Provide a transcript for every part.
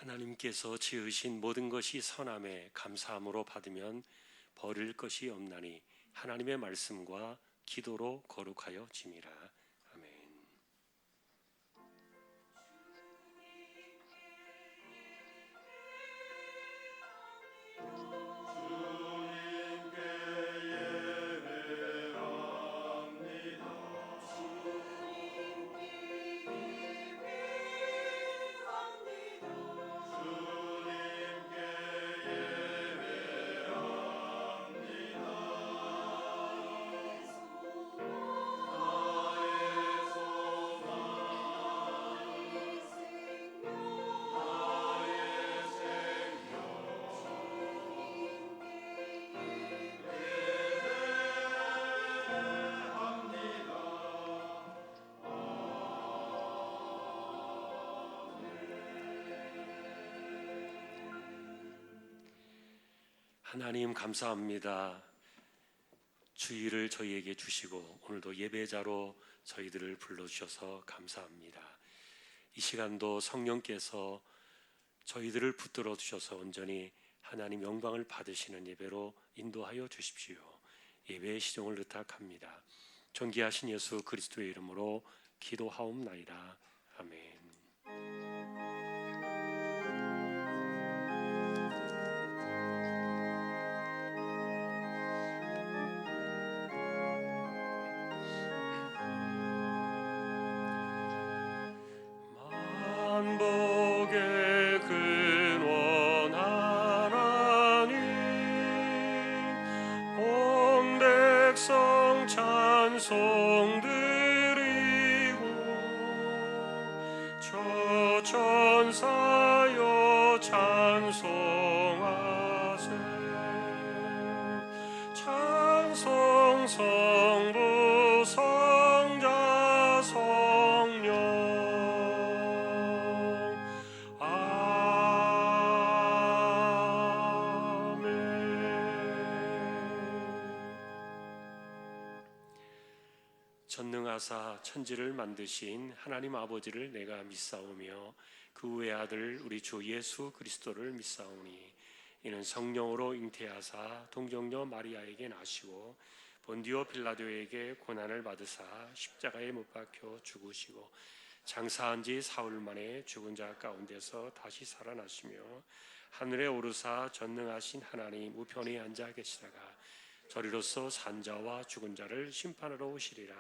하나님께서 지으신 모든 것이 선함에 감사함으로 받으면 버릴 것이 없나니 하나님의 말씀과 기도로 거룩하여 짐이라. 아멘. 하나님 감사합니다. 주의를 저희에게 주시고 오늘도 예배자로 저희들을 불러주셔서 감사합니다. 이 시간도 성령께서 저희들을 붙들어 주셔서 온전히 하나님 영광을 받으시는 예배로 인도하여 주십시오. 예배의 시종을 의탁합니다. 존귀하신 예수 그리스도의 이름으로 기도하옵나이다. 아멘. 만복의 근원 하나님, 온 백성 찬송 드리고 저 천사여 찬송하세. 찬송 성부 성자 성령. 전능하사 천지를 만드신 하나님 아버지를 내가 믿사오며 그 외아들 우리 주 예수 그리스도를 믿사오니 이는 성령으로 잉태하사 동정녀 마리아에게 나시고 본디오 빌라도에게 고난을 받으사 십자가에 못 박혀 죽으시고 장사한 지 사흘 만에 죽은 자 가운데서 다시 살아나시며 하늘에 오르사 전능하신 하나님 우편에 앉아 계시다가 저리로서 산자와 죽은 자를 심판하러 오시리라.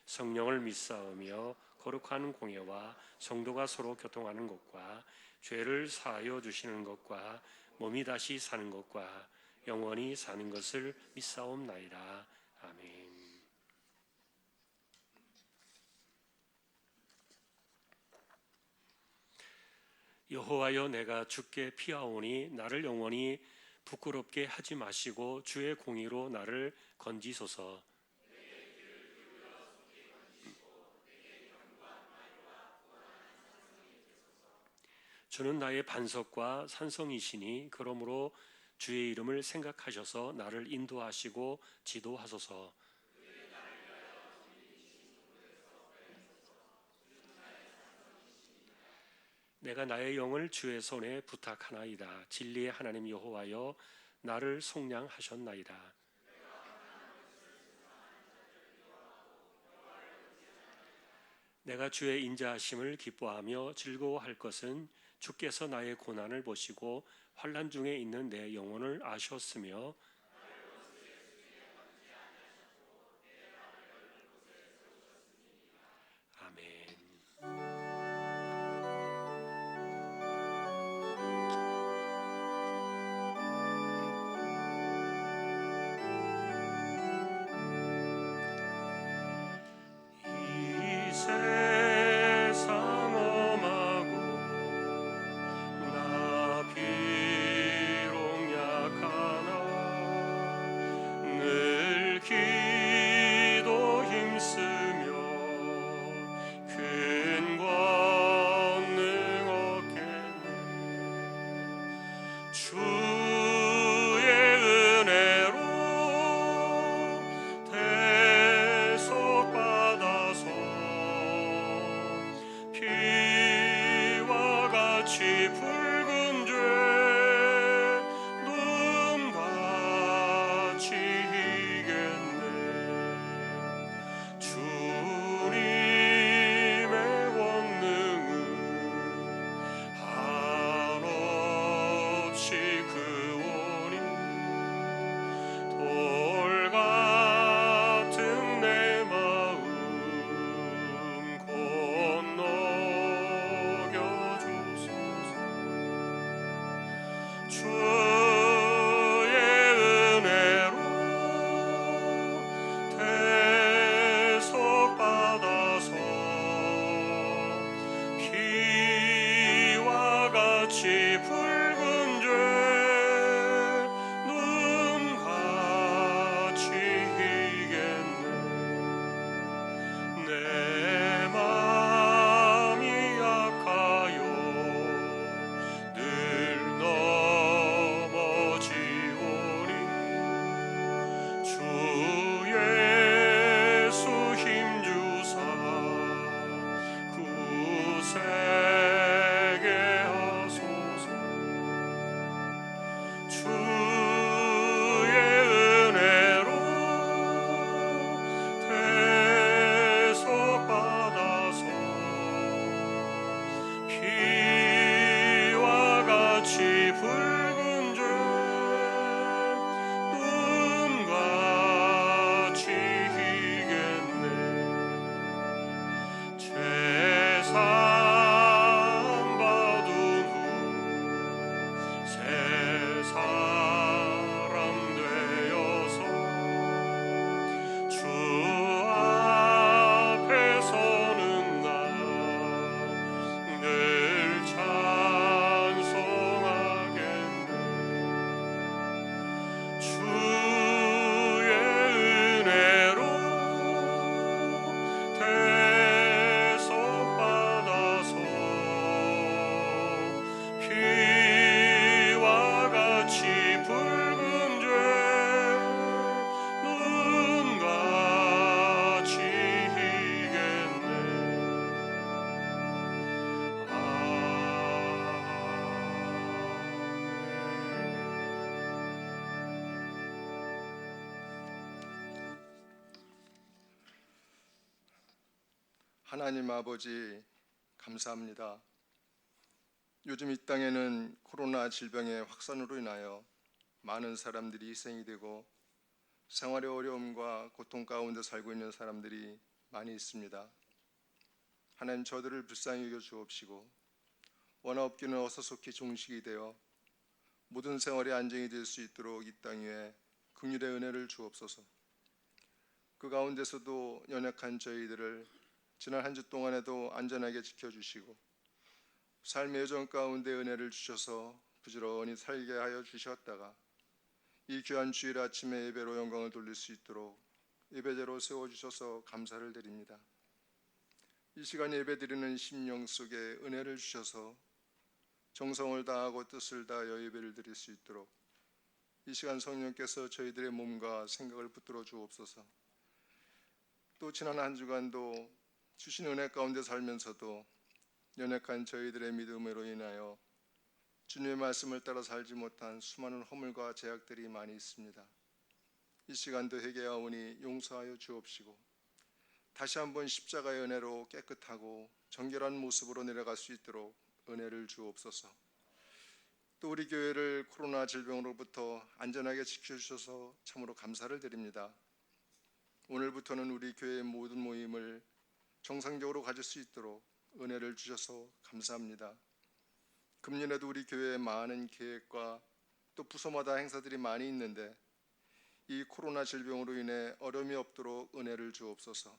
성령을 믿사오며 거룩한 공예와 성도가 서로 교통하는 것과 죄를 사하여 주시는 것과 몸이 다시 사는 것과 영원히 사는 것을 믿사옵나이다. 아멘. 여호와여, 내가 주께 피하오니 나를 영원히 부끄럽게 하지 마시고 주의 공의로 나를 건지소서. 주는 나의 반석과 산성이시니 그러므로 주의 이름을 생각하셔서 나를 인도하시고 지도하소서. 내가 나의 영을 주의 손에 부탁하나이다. 진리의 하나님 여호와여, 나를 속량하셨나이다. 내가 주의 인자하심을 기뻐하며 즐거워할 것은 주께서 나의 고난을 보시고 환난 중에 있는 내 영혼을 아셨으며 아멘. 나 비록 약하나 하나님 아버지, 감사합니다. 요즘 이 땅에는 코로나 질병의 확산으로 인하여 많은 사람들이 희생이 되고 생활의 어려움과 고통 가운데 살고 있는 사람들이 많이 있습니다. 하나님, 저들을 불쌍히 여겨 주옵시고 원하옵기는 어서속히 종식이 되어 모든 생활이 안정이 될 수 있도록 이 땅 위에 긍휼의 은혜를 주옵소서. 그 가운데서도 연약한 저희들을 지난 한 주 동안에도 안전하게 지켜주시고 삶의 여정 가운데 은혜를 주셔서 부지런히 살게 하여 주셨다가 이 귀한 주일 아침에 예배로 영광을 돌릴 수 있도록 예배대로 세워주셔서 감사를 드립니다. 이 시간 예배드리는 심령 속에 은혜를 주셔서 정성을 다하고 뜻을 다하여 예배를 드릴 수 있도록 이 시간 성령께서 저희들의 몸과 생각을 붙들어 주옵소서. 또 지난 한 주간도 주신 은혜 가운데 살면서도 연약한 저희들의 믿음으로 인하여 주님의 말씀을 따라 살지 못한 수많은 허물과 제약들이 많이 있습니다. 이 시간도 회개하오니 용서하여 주옵시고 다시 한번 십자가의 은혜로 깨끗하고 정결한 모습으로 내려갈 수 있도록 은혜를 주옵소서. 또 우리 교회를 코로나 질병으로부터 안전하게 지켜주셔서 참으로 감사를 드립니다. 오늘부터는 우리 교회의 모든 모임을 정상적으로 가질 수 있도록 은혜를 주셔서 감사합니다. 금년에도 우리 교회에 많은 계획과 또 부서마다 행사들이 많이 있는데 이 코로나 질병으로 인해 어려움이 없도록 은혜를 주옵소서.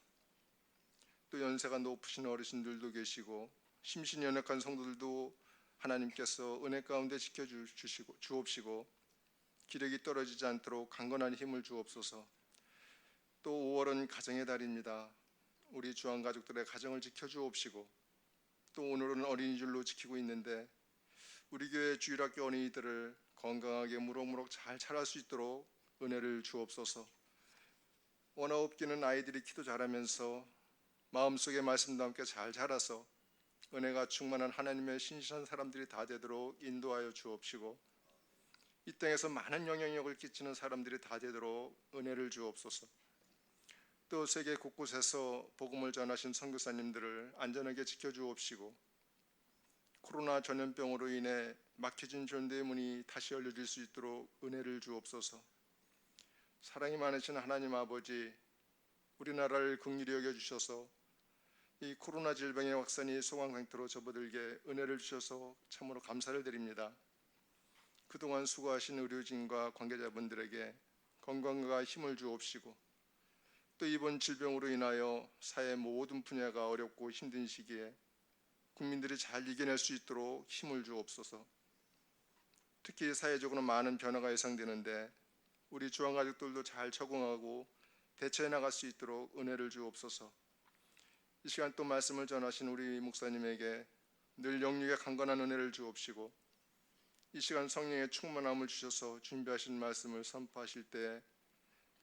또 연세가 높으신 어르신들도 계시고 심신 연약한 성도들도 하나님께서 은혜 가운데 지켜주옵시고 기력이 떨어지지 않도록 강건한 힘을 주옵소서. 또 5월은 가정의 달입니다. 우리 주한 가족들의 가정을 지켜주옵시고 또 오늘은 어린이줄로 지키고 있는데 우리 교회 주일학교 어린이들을 건강하게 무럭무럭 잘 자랄 수 있도록 은혜를 주옵소서. 원하옵기는 아이들이 키도 자라면서 마음속에 말씀도 함께 잘 자라서 은혜가 충만한 하나님의 신실한 사람들이 다 되도록 인도하여 주옵시고 이 땅에서 많은 영향력을 끼치는 사람들이 다 되도록 은혜를 주옵소서. 또 세계 곳곳에서 복음을 전하신 선교사님들을 안전하게 지켜주옵시고 코로나 전염병으로 인해 막혀진 전도의 문이 다시 열려질 수 있도록 은혜를 주옵소서. 사랑이 많으신 하나님 아버지, 우리나라를 긍휼히 여겨주셔서 이 코로나 질병의 확산이 소강 상태로 접어들게 은혜를 주셔서 참으로 감사를 드립니다. 그동안 수고하신 의료진과 관계자분들에게 건강과 힘을 주옵시고 또 이번 질병으로 인하여 사회 모든 분야가 어렵고 힘든 시기에 국민들이 잘 이겨낼 수 있도록 힘을 주옵소서. 특히 사회적으로 많은 변화가 예상되는데 우리 주한 가족들도 잘 적응하고 대처해 나갈 수 있도록 은혜를 주옵소서. 이 시간 또 말씀을 전하신 우리 목사님에게 늘 영육에 강건한 은혜를 주옵시고 이 시간 성령의 충만함을 주셔서 준비하신 말씀을 선포하실 때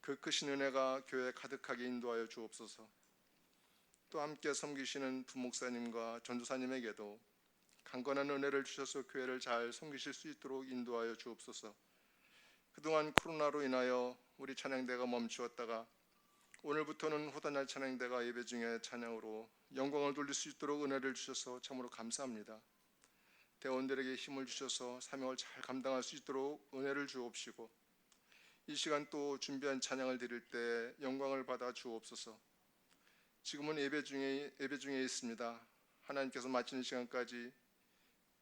그 크신 은혜가 교회에 가득하게 인도하여 주옵소서. 또 함께 섬기시는 부목사님과 전도사님에게도 강건한 은혜를 주셔서 교회를 잘 섬기실 수 있도록 인도하여 주옵소서. 그동안 코로나로 인하여 우리 찬양대가 멈추었다가 오늘부터는 호단날 찬양대가 예배 중에 찬양으로 영광을 돌릴 수 있도록 은혜를 주셔서 참으로 감사합니다. 대원들에게 힘을 주셔서 사명을 잘 감당할 수 있도록 은혜를 주옵시고 이 시간 또 준비한 찬양을 드릴 때 영광을 받아 주옵소서. 지금은 예배 중에 있습니다. 하나님께서 마치는 시간까지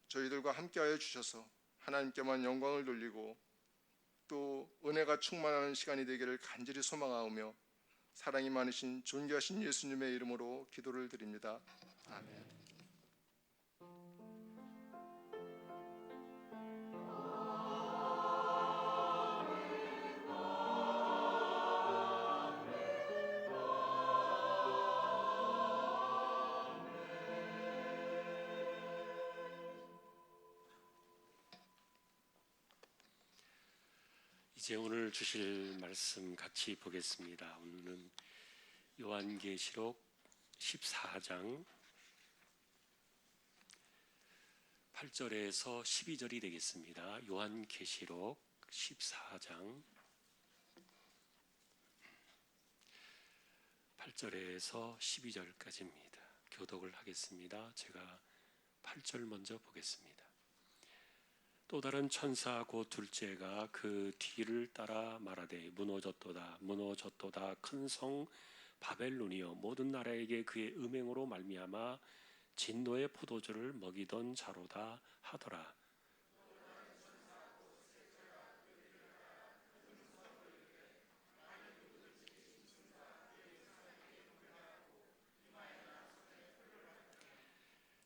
저희들과 함께하여 주셔서 하나님께만 영광을 돌리고 또 은혜가 충만한 시간이 되기를 간절히 소망하오며 사랑이 많으신 존귀하신 예수님의 이름으로 기도를 드립니다. 아멘. 이제 오늘 주실 말씀 같이 보겠습니다. 오늘은 요한계시록 14장 8절에서 12절이 되겠습니다. 요한계시록 14장 8절에서 12절까지입니다. 교독을 하겠습니다. 제가 8절 먼저 보겠습니다. 또 다른 천사 곧 둘째가 그 뒤를 따라 말하되 무너졌도다 무너졌도다 큰 성 바벨론이여 모든 나라에게 그의 음행으로 말미암아 진노의 포도주를 먹이던 자로다 하더라.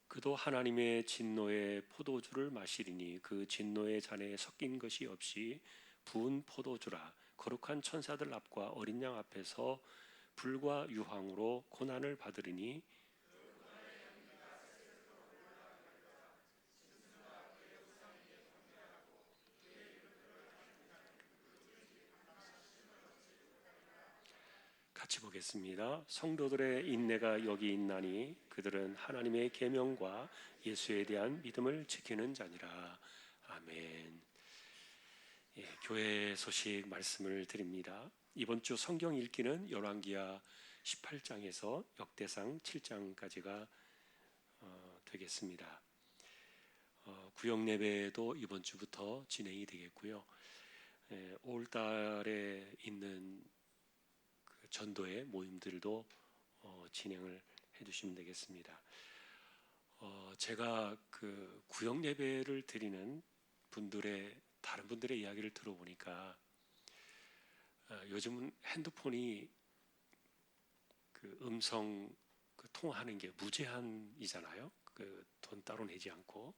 그도 하나님의 진노의 포도주를 마시리니 그 진노의 잔에 섞인 것이 없이 부은 포도주라. 거룩한 천사들 앞과 어린 양 앞에서 불과 유황으로 고난을 받으리니 같이 보겠습니다. 성도들의 인내가 여기 있나니 그들은 하나님의 계명과 예수에 대한 믿음을 지키는 자니라. 아멘. 교회 소식 말씀을 드립니다. 이번 주 성경 읽기는 열왕기하 18장에서 역대상 7장까지가 되겠습니다. 구역 예배도 이번 주부터 진행이 되겠고요. 5월달에 있는 전도의 모임들도 진행을 해주시면 되겠습니다. 제가 그 구역 예배를 드리는 다른 분들의 이야기를 들어보니까 요즘은 핸드폰이 그 음성 통화하는 게 무제한이잖아요. 그 돈 따로 내지 않고.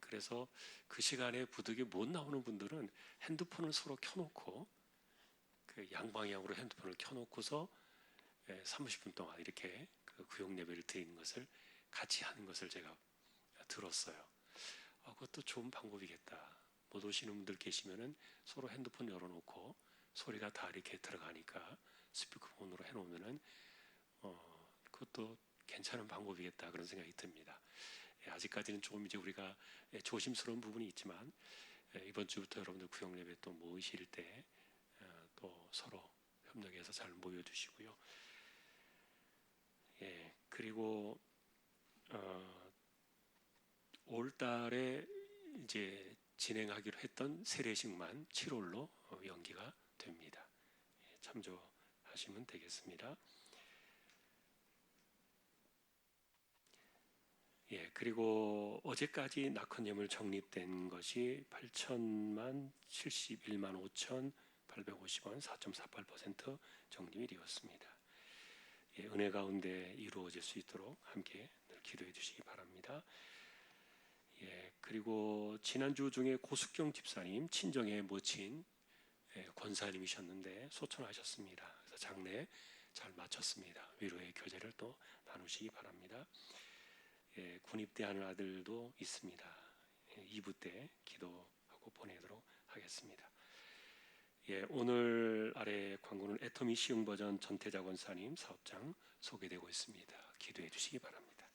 그래서 그 시간에 부득이 못 나오는 분들은 핸드폰을 서로 켜놓고 그 양방향으로 핸드폰을 켜놓고서 30분 동안 이렇게 그 구역 예배를 드리는 것을 같이 하는 것을 제가 들었어요. 그것도 좋은 방법이겠다. 못 오시는 분들 계시면은 서로 핸드폰 열어놓고 소리가 다 이렇게 들어가니까 스피커폰으로 해놓으면은 그것도 괜찮은 방법이겠다 그런 생각이 듭니다. 아직까지는 조금 이제 우리가 조심스러운 부분이 있지만 이번 주부터 여러분들 구역 예배 또 모이실 때 또 서로 협력해서 잘 모여주시고요. 그리고 5월달에 이제 진행하기로 했던 세례식만 7월로 연기가 됩니다. 참조하시면 되겠습니다. 그리고 어제까지 낙헌예물 적립된 것이 8천만 71만 5,850원 4.48% 적립이 되었습니다. 은혜 가운데 이루어질 수 있도록 함께 늘 기도해 주시기 바랍니다. 그리고 지난주 중에 고숙경 집사님 친정에 모친 권사님이셨는데 소천하셨습니다. 그래서 장례 잘 마쳤습니다. 위로의 교제를 또 나누시기 바랍니다. 군입대하는 아들도 있습니다. 2부 때 기도하고 보내도록 하겠습니다. 오늘 아래 광고는 애터미 시흥 버전 전태자 권사님 사업장 소개되고 있습니다. 기도해 주시기 바랍니다.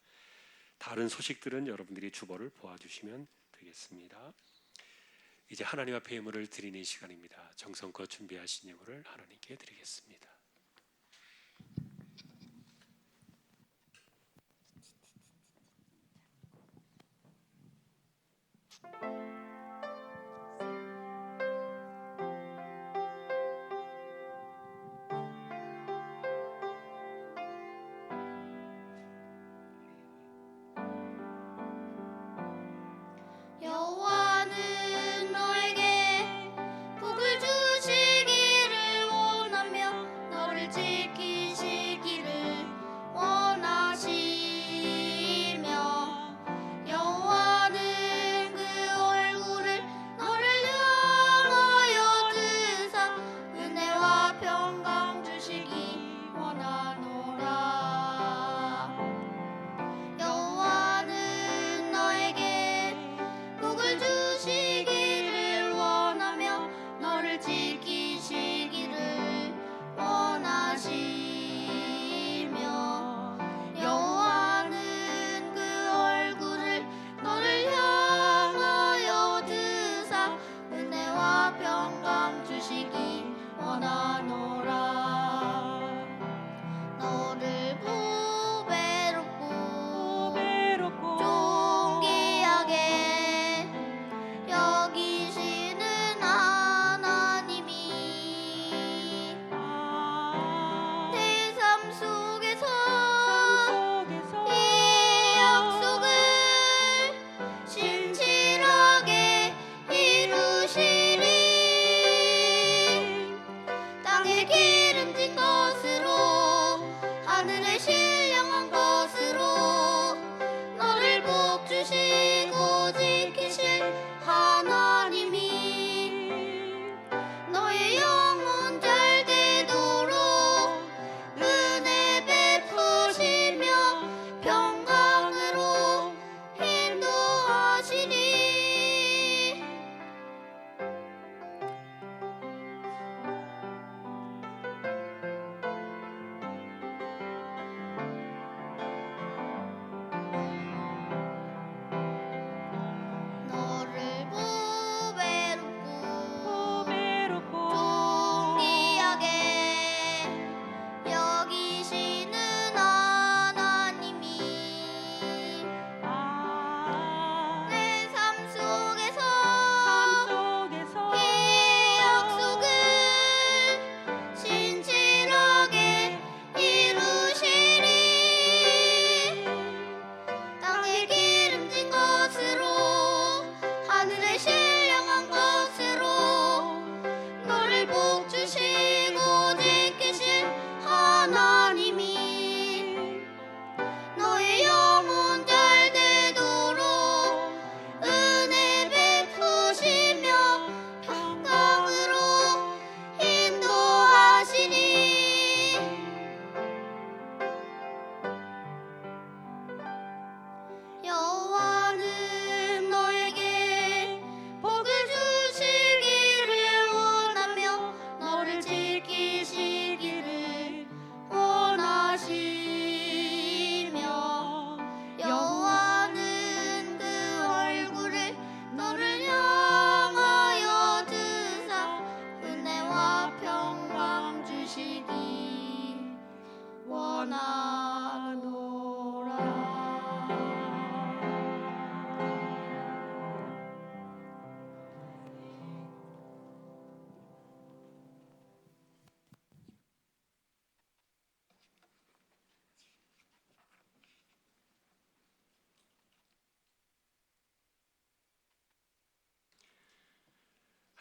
다른 소식들은 여러분들이 주보를 보아주시면 되겠습니다. 이제 하나님 앞에 예물을 드리는 시간입니다. 정성껏 준비하신 예물을 하나님께 드리겠습니다. 여호와는 너에게 복을 주시기를 원하며 너를 지키시기를 원하시며 여호와는 그 얼굴을 너를 향하여 드사 은혜와 평강 주시기 원하노라. 여호와는 너에게 복을 주시기를 원하며 너를 지키시기를 원하시며 여호와는 그 얼굴을 너를 향하여 드사 은혜와 평강 주시기 원하노라. 너를 보배로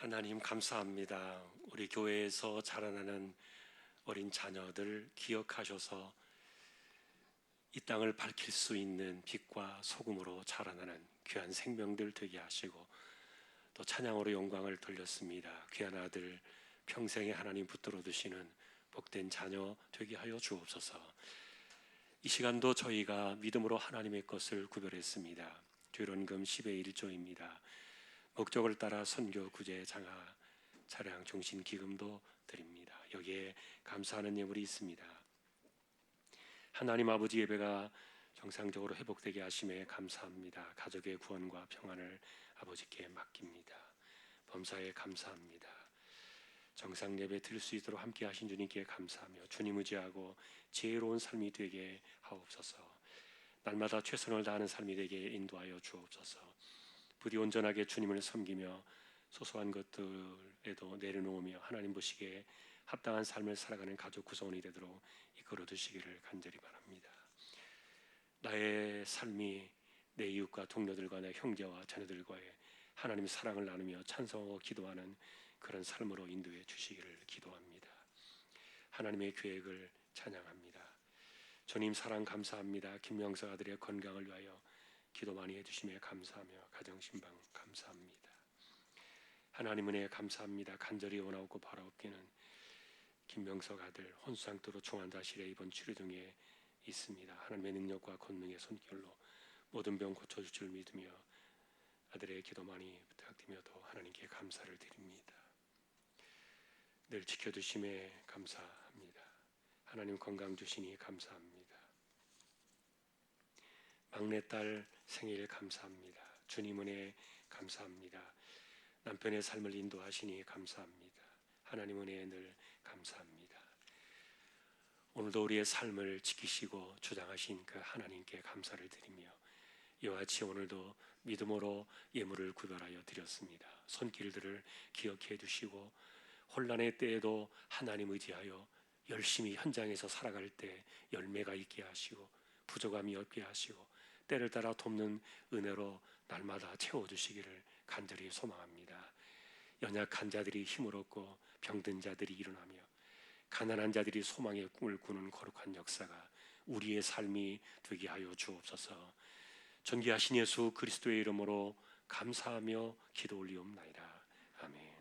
하나님 감사합니다. 우리 교회에서 자라나는 어린 자녀들 기억하셔서 이 땅을 밝힐 수 있는 빛과 소금으로 자라나는 귀한 생명들 되게 하시고 또 찬양으로 영광을 돌렸습니다. 귀한 아들 평생에 하나님 붙들어 두시는 복된 자녀 되게 하여 주옵소서. 이 시간도 저희가 믿음으로 하나님의 것을 구별했습니다. 뒤론금 10의 1조입니다. 목적을 따라 선교, 구제, 장하, 차량, 종신, 기금도 드립니다. 여기에 감사하는 예물이 있습니다. 하나님 아버지 예배가 정상적으로 회복되게 하심에 감사합니다. 가족의 구원과 평안을 아버지께 맡깁니다. 범사에 감사합니다. 정상 예배 드릴 수 있도록 함께 하신 주님께 감사하며 주님 의지하고 지혜로운 삶이 되게 하옵소서. 날마다 최선을 다하는 삶이 되게 인도하여 주옵소서. 부디 온전하게 주님을 섬기며 소소한 것들에도 내려놓으며 하나님 보시기에 합당한 삶을 살아가는 가족 구성원이 되도록 이끌어 주시기를 간절히 바랍니다. 나의 삶이 내 이웃과 동료들과 내 형제와 자녀들과의 하나님의 사랑을 나누며 찬송하고 기도하는 그런 삶으로 인도해 주시기를 기도합니다. 하나님의 계획을 찬양합니다. 주님 사랑 감사합니다. 김명석 아들의 건강을 위하여 기도 많이 해주심에 감사하며 가정신방 감사합니다. 하나님 은혜에 감사합니다. 간절히 원하고 바라옵기는 김명석 아들 혼수상태로 중환자실에 입원 치료 중에 있습니다. 하나님의 능력과 권능의 손길로 모든 병 고쳐줄 줄 믿으며 아들의 기도 많이 부탁드리며도 하나님께 감사를 드립니다. 늘 지켜주심에 감사합니다. 하나님 건강 주시니 감사합니다. 막내딸 생일 감사합니다. 주님 은혜 감사합니다. 남편의 삶을 인도하시니 감사합니다. 하나님 은혜에 늘 감사합니다. 오늘도 우리의 삶을 지키시고 주장하신 그 하나님께 감사를 드리며 이와 같이 오늘도 믿음으로 예물을 구별하여 드렸습니다. 손길들을 기억해 주시고 혼란의 때에도 하나님 의지하여 열심히 현장에서 살아갈 때 열매가 있게 하시고 부족함이 없게 하시고 때를 따라 돕는 은혜로 날마다 채워주시기를 간절히 소망합니다. 연약한 자들이 힘을 얻고 병든 자들이 일어나며 가난한 자들이 소망의 꿈을 꾸는 거룩한 역사가 우리의 삶이 되게 하여 주옵소서. 존귀하신 예수 그리스도의 이름으로 감사하며 기도 올리옵나이다. 아멘.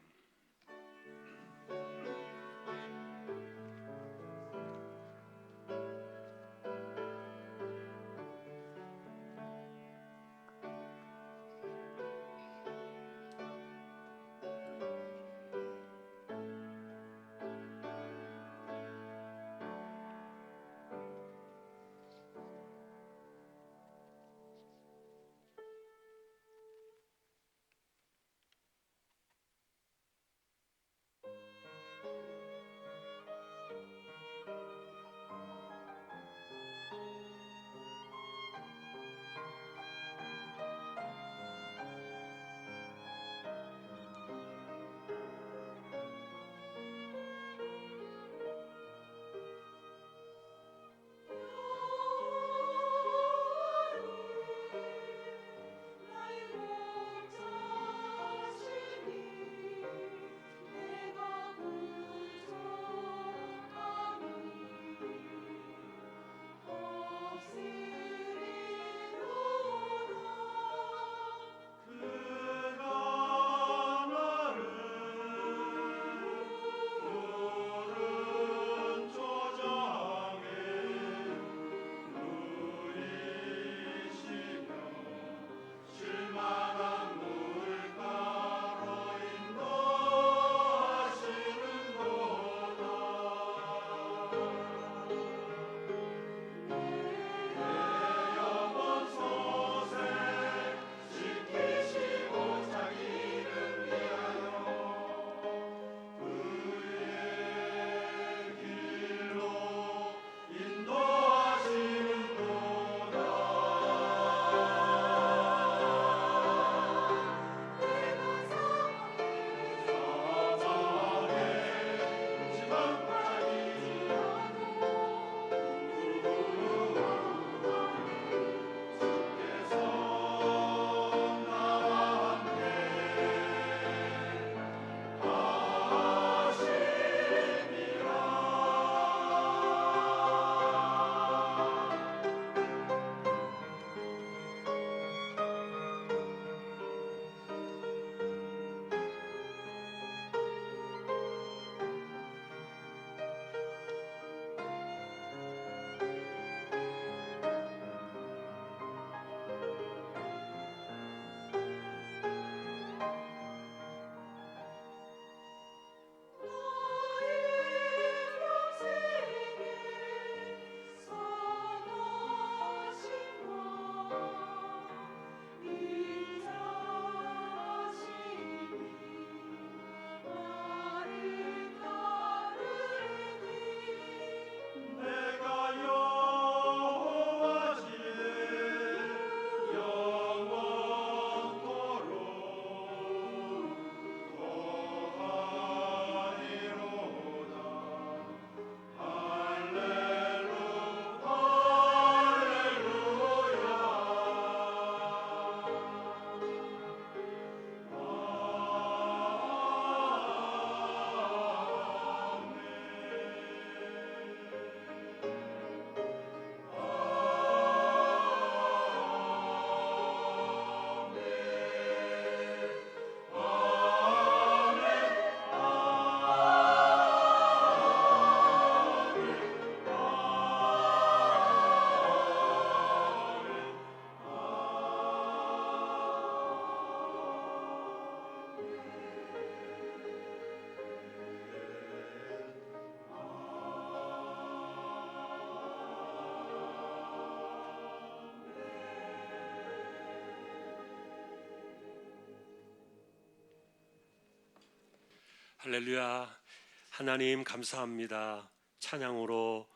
할렐루야. 하나님 감사합니다. 찬양으로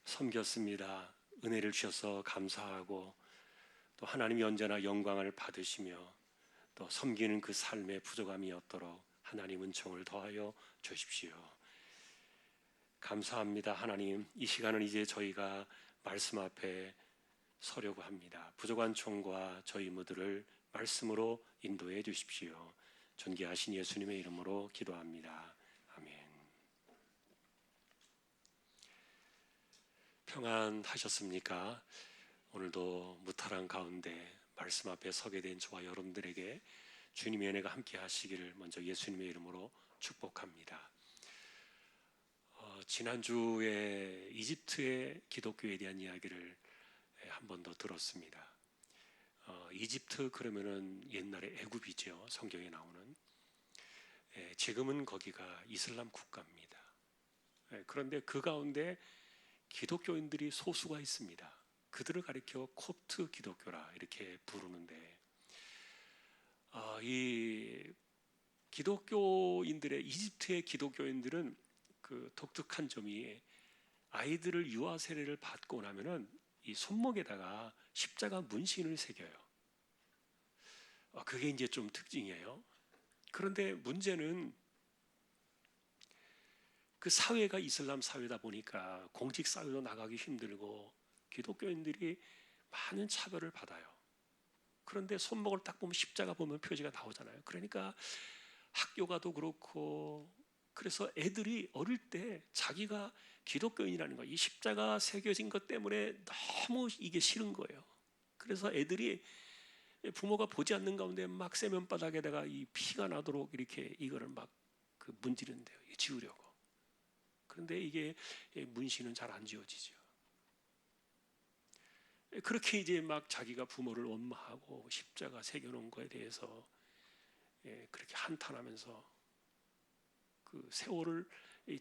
섬겼습니다. 은혜를 주셔서 감사하고 또 하나님이 언제나 영광을 받으시며 또 섬기는 그 삶의 부족함이 없도록 하나님 은총을 더하여 주십시오. 감사합니다. 하나님, 이 시간은 이제 저희가 말씀 앞에 서려고 합니다. 부족한 총과 저희 모두를 말씀으로 인도해 주십시오. 존귀하신 예수님의 이름으로 기도합니다. 아멘. 평안하셨습니까? 오늘도 무탈한 가운데 말씀 앞에 서게 된 저와 여러분들에게 주님의 은혜가 함께 하시기를 먼저 예수님의 이름으로 축복합니다. 지난주에 이집트의 기독교에 대한 이야기를 한 번 더 들었습니다. 이집트 그러면은 옛날에 애굽이죠. 성경에 나오는. 지금은 거기가 이슬람 국가입니다. 그런데 그 가운데 기독교인들이 소수가 있습니다. 그들을 가리켜 콥트 기독교라 이렇게 부르는데, 이 기독교인들의 이집트의 기독교인들은 그 독특한 점이 아이들을 유아 세례를 받고 나면은 이 손목에다가 십자가 문신을 새겨요. 그게 이제 좀 특징이에요. 그런데 문제는 그 사회가 이슬람 사회다 보니까 공직 사회도 나가기 힘들고 기독교인들이 많은 차별을 받아요. 그런데 손목을 딱 보면 십자가 보면 표지가 나오잖아요. 그러니까 학교 가도 그렇고, 그래서 애들이 어릴 때 자기가 기독교인이라는 거, 이 십자가 새겨진 것 때문에 너무 이게 싫은 거예요. 그래서 애들이 부모가 보지 않는 가운데 막 세면바닥에다가 이 피가 나도록 이렇게 이거를 막 그 문지른대요. 지우려고. 그런데 이게 문신은 잘 안 지워지죠. 그렇게 이제 막 자기가 부모를 원망하고 십자가 새겨놓은 거에 대해서 그렇게 한탄하면서 그 세월을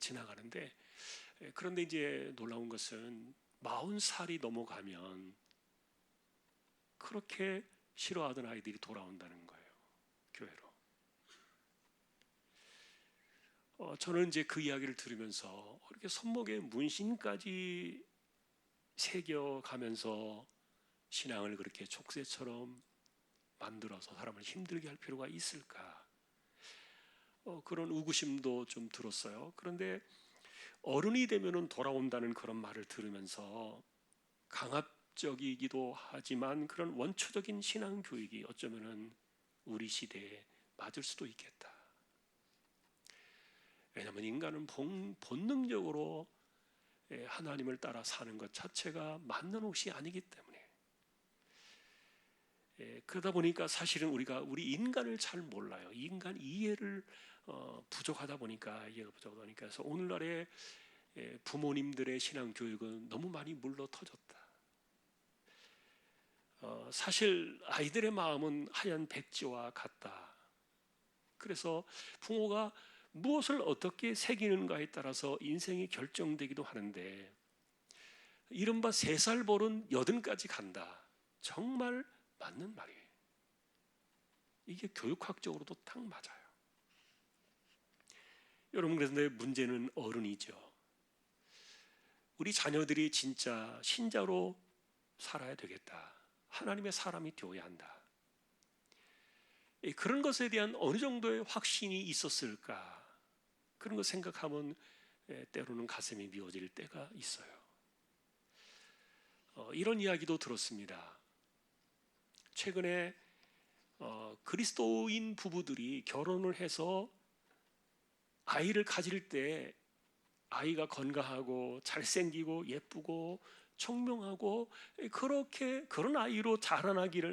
지나가는데, 그런데 이제 놀라운 것은 40살이 넘어가면 그렇게 싫어하던 아이들이 돌아온다는 거예요. 교회로. 저는 이제 그 이야기를 들으면서 이렇게 손목에 문신까지 새겨가면서 신앙을 그렇게 족쇄처럼 만들어서 사람을 힘들게 할 필요가 있을까? 그런 의구심도 좀 들었어요. 그런데 어른이 되면은 돌아온다는 그런 말을 들으면서 강압적이기도 하지만 그런 원초적인 신앙 교육이 어쩌면은 우리 시대에 맞을 수도 있겠다. 왜냐하면 인간은 본능적으로 하나님을 따라 사는 것 자체가 맞는 것이 아니기 때문에, 그러다 보니까 사실은 우리가 우리 인간을 잘 몰라요. 인간 이해를 부족하다 보니까, 이해가 부족하니까. 그래서 오늘날의 부모님들의 신앙 교육은 너무 많이 물러 터졌다. 사실 아이들의 마음은 하얀 백지와 같다. 그래서 부모가 무엇을 어떻게 새기는가에 따라서 인생이 결정되기도 하는데, 이른바 3살 버른 80까지 간다. 정말 맞는 말이에요. 이게 교육학적으로도 딱 맞아요. 여러분, 그런데 문제는 어른이죠. 우리 자녀들이 진짜 신자로 살아야 되겠다. 하나님의 사람이 되어야 한다. 그런 것에 대한 어느 정도의 확신이 있었을까? 그런 거 생각하면 때로는 가슴이 미어질 때가 있어요. 이런 이야기도 들었습니다. 최근에 그리스도인 부부들이 결혼을 해서 아이를 가질 때 아이가 건강하고 잘생기고 예쁘고 청명하고 그렇게 그런 아이로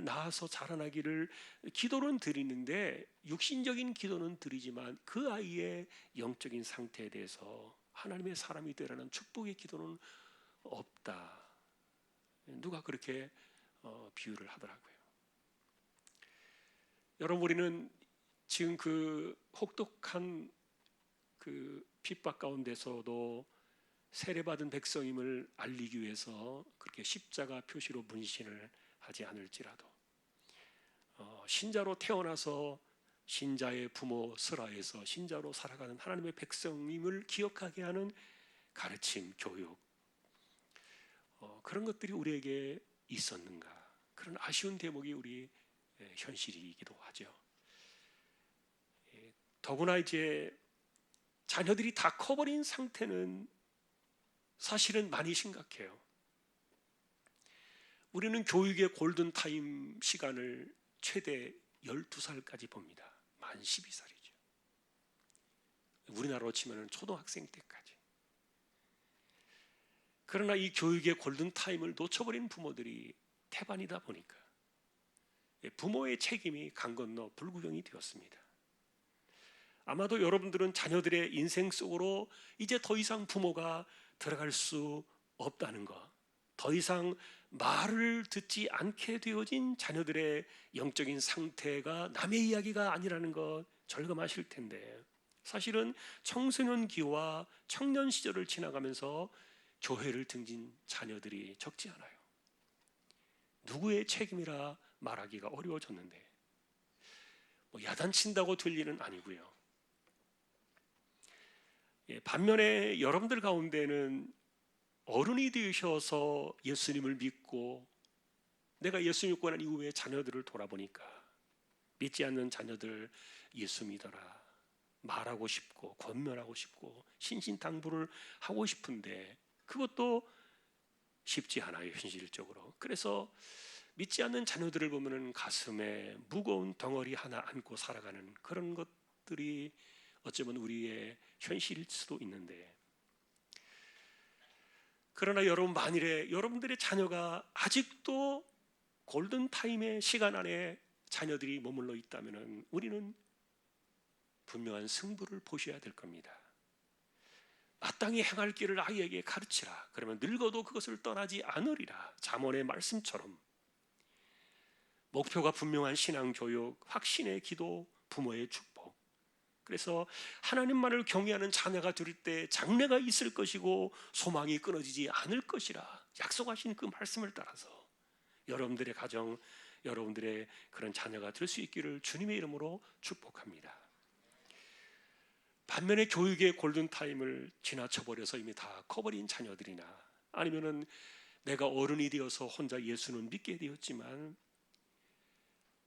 낳아서 자라나기를 기도는 드리는데, 육신적인 기도는 드리지만 그 아이의 영적인 상태에 대해서 하나님의 사람이 되라는 축복의 기도는 없다. 누가 그렇게 비유를 하더라고요. 여러분, 우리는 지금 그 혹독한 그 핍박 가운데서도 세례받은 백성임을 알리기 위해서 그렇게 십자가 표시로 문신을 하지 않을지라도, 신자로 태어나서 신자의 부모 슬하에서 신자로 살아가는 하나님의 백성임을 기억하게 하는 가르침, 교육, 그런 것들이 우리에게 있었는가? 그런 아쉬운 대목이 우리 현실이기도 하죠. 더구나 이제 자녀들이 다 커버린 상태는 사실은 많이 심각해요. 우리는 교육의 골든타임 시간을 최대 12살까지 봅니다. 만 12살이죠. 우리나라로 치면 초등학생 때까지. 그러나 이 교육의 골든타임을 놓쳐버린 부모들이 태반이다 보니까 부모의 책임이 강 건너 불구경이 되었습니다. 아마도 여러분들은 자녀들의 인생 속으로 이제 더 이상 부모가 들어갈 수 없다는 것, 더 이상 말을 듣지 않게 되어진 자녀들의 영적인 상태가 남의 이야기가 아니라는 것 절감하실 텐데, 사실은 청소년기와 청년 시절을 지나가면서 교회를 등진 자녀들이 적지 않아요. 누구의 책임이라 말하기가 어려워졌는데, 야단친다고 될 일은 아니고요. 반면에 여러분들 가운데는 어른이 되셔서 예수님을 믿고 내가 예수 믿고 난 이후에 자녀들을 돌아보니까 믿지 않는 자녀들 예수 믿어라 말하고 싶고 권면하고 싶고 신신당부를 하고 싶은데 그것도 쉽지 않아요, 현실적으로. 그래서 믿지 않는 자녀들을 보면 가슴에 무거운 덩어리 하나 안고 살아가는 그런 것들이 어쩌면 우리의 현실일 수도 있는데, 그러나 여러분, 만일에 여러분들의 자녀가 아직도 골든타임의 시간 안에 자녀들이 머물러 있다면 우리는 분명한 승부를 보셔야 될 겁니다. 마땅히 행할 길을 아이에게 가르치라. 그러면 늙어도 그것을 떠나지 않으리라. 잠언의 말씀처럼 목표가 분명한 신앙교육, 확신의 기도, 부모의 축복. 그래서 하나님만을 경외하는 자녀가 될 때 장래가 있을 것이고 소망이 끊어지지 않을 것이라 약속하신 그 말씀을 따라서 여러분들의 가정, 여러분들의 그런 자녀가 될 수 있기를 주님의 이름으로 축복합니다. 반면에 교육의 골든타임을 지나쳐버려서 이미 다 커버린 자녀들이나 아니면은 내가 어른이 되어서 혼자 예수는 믿게 되었지만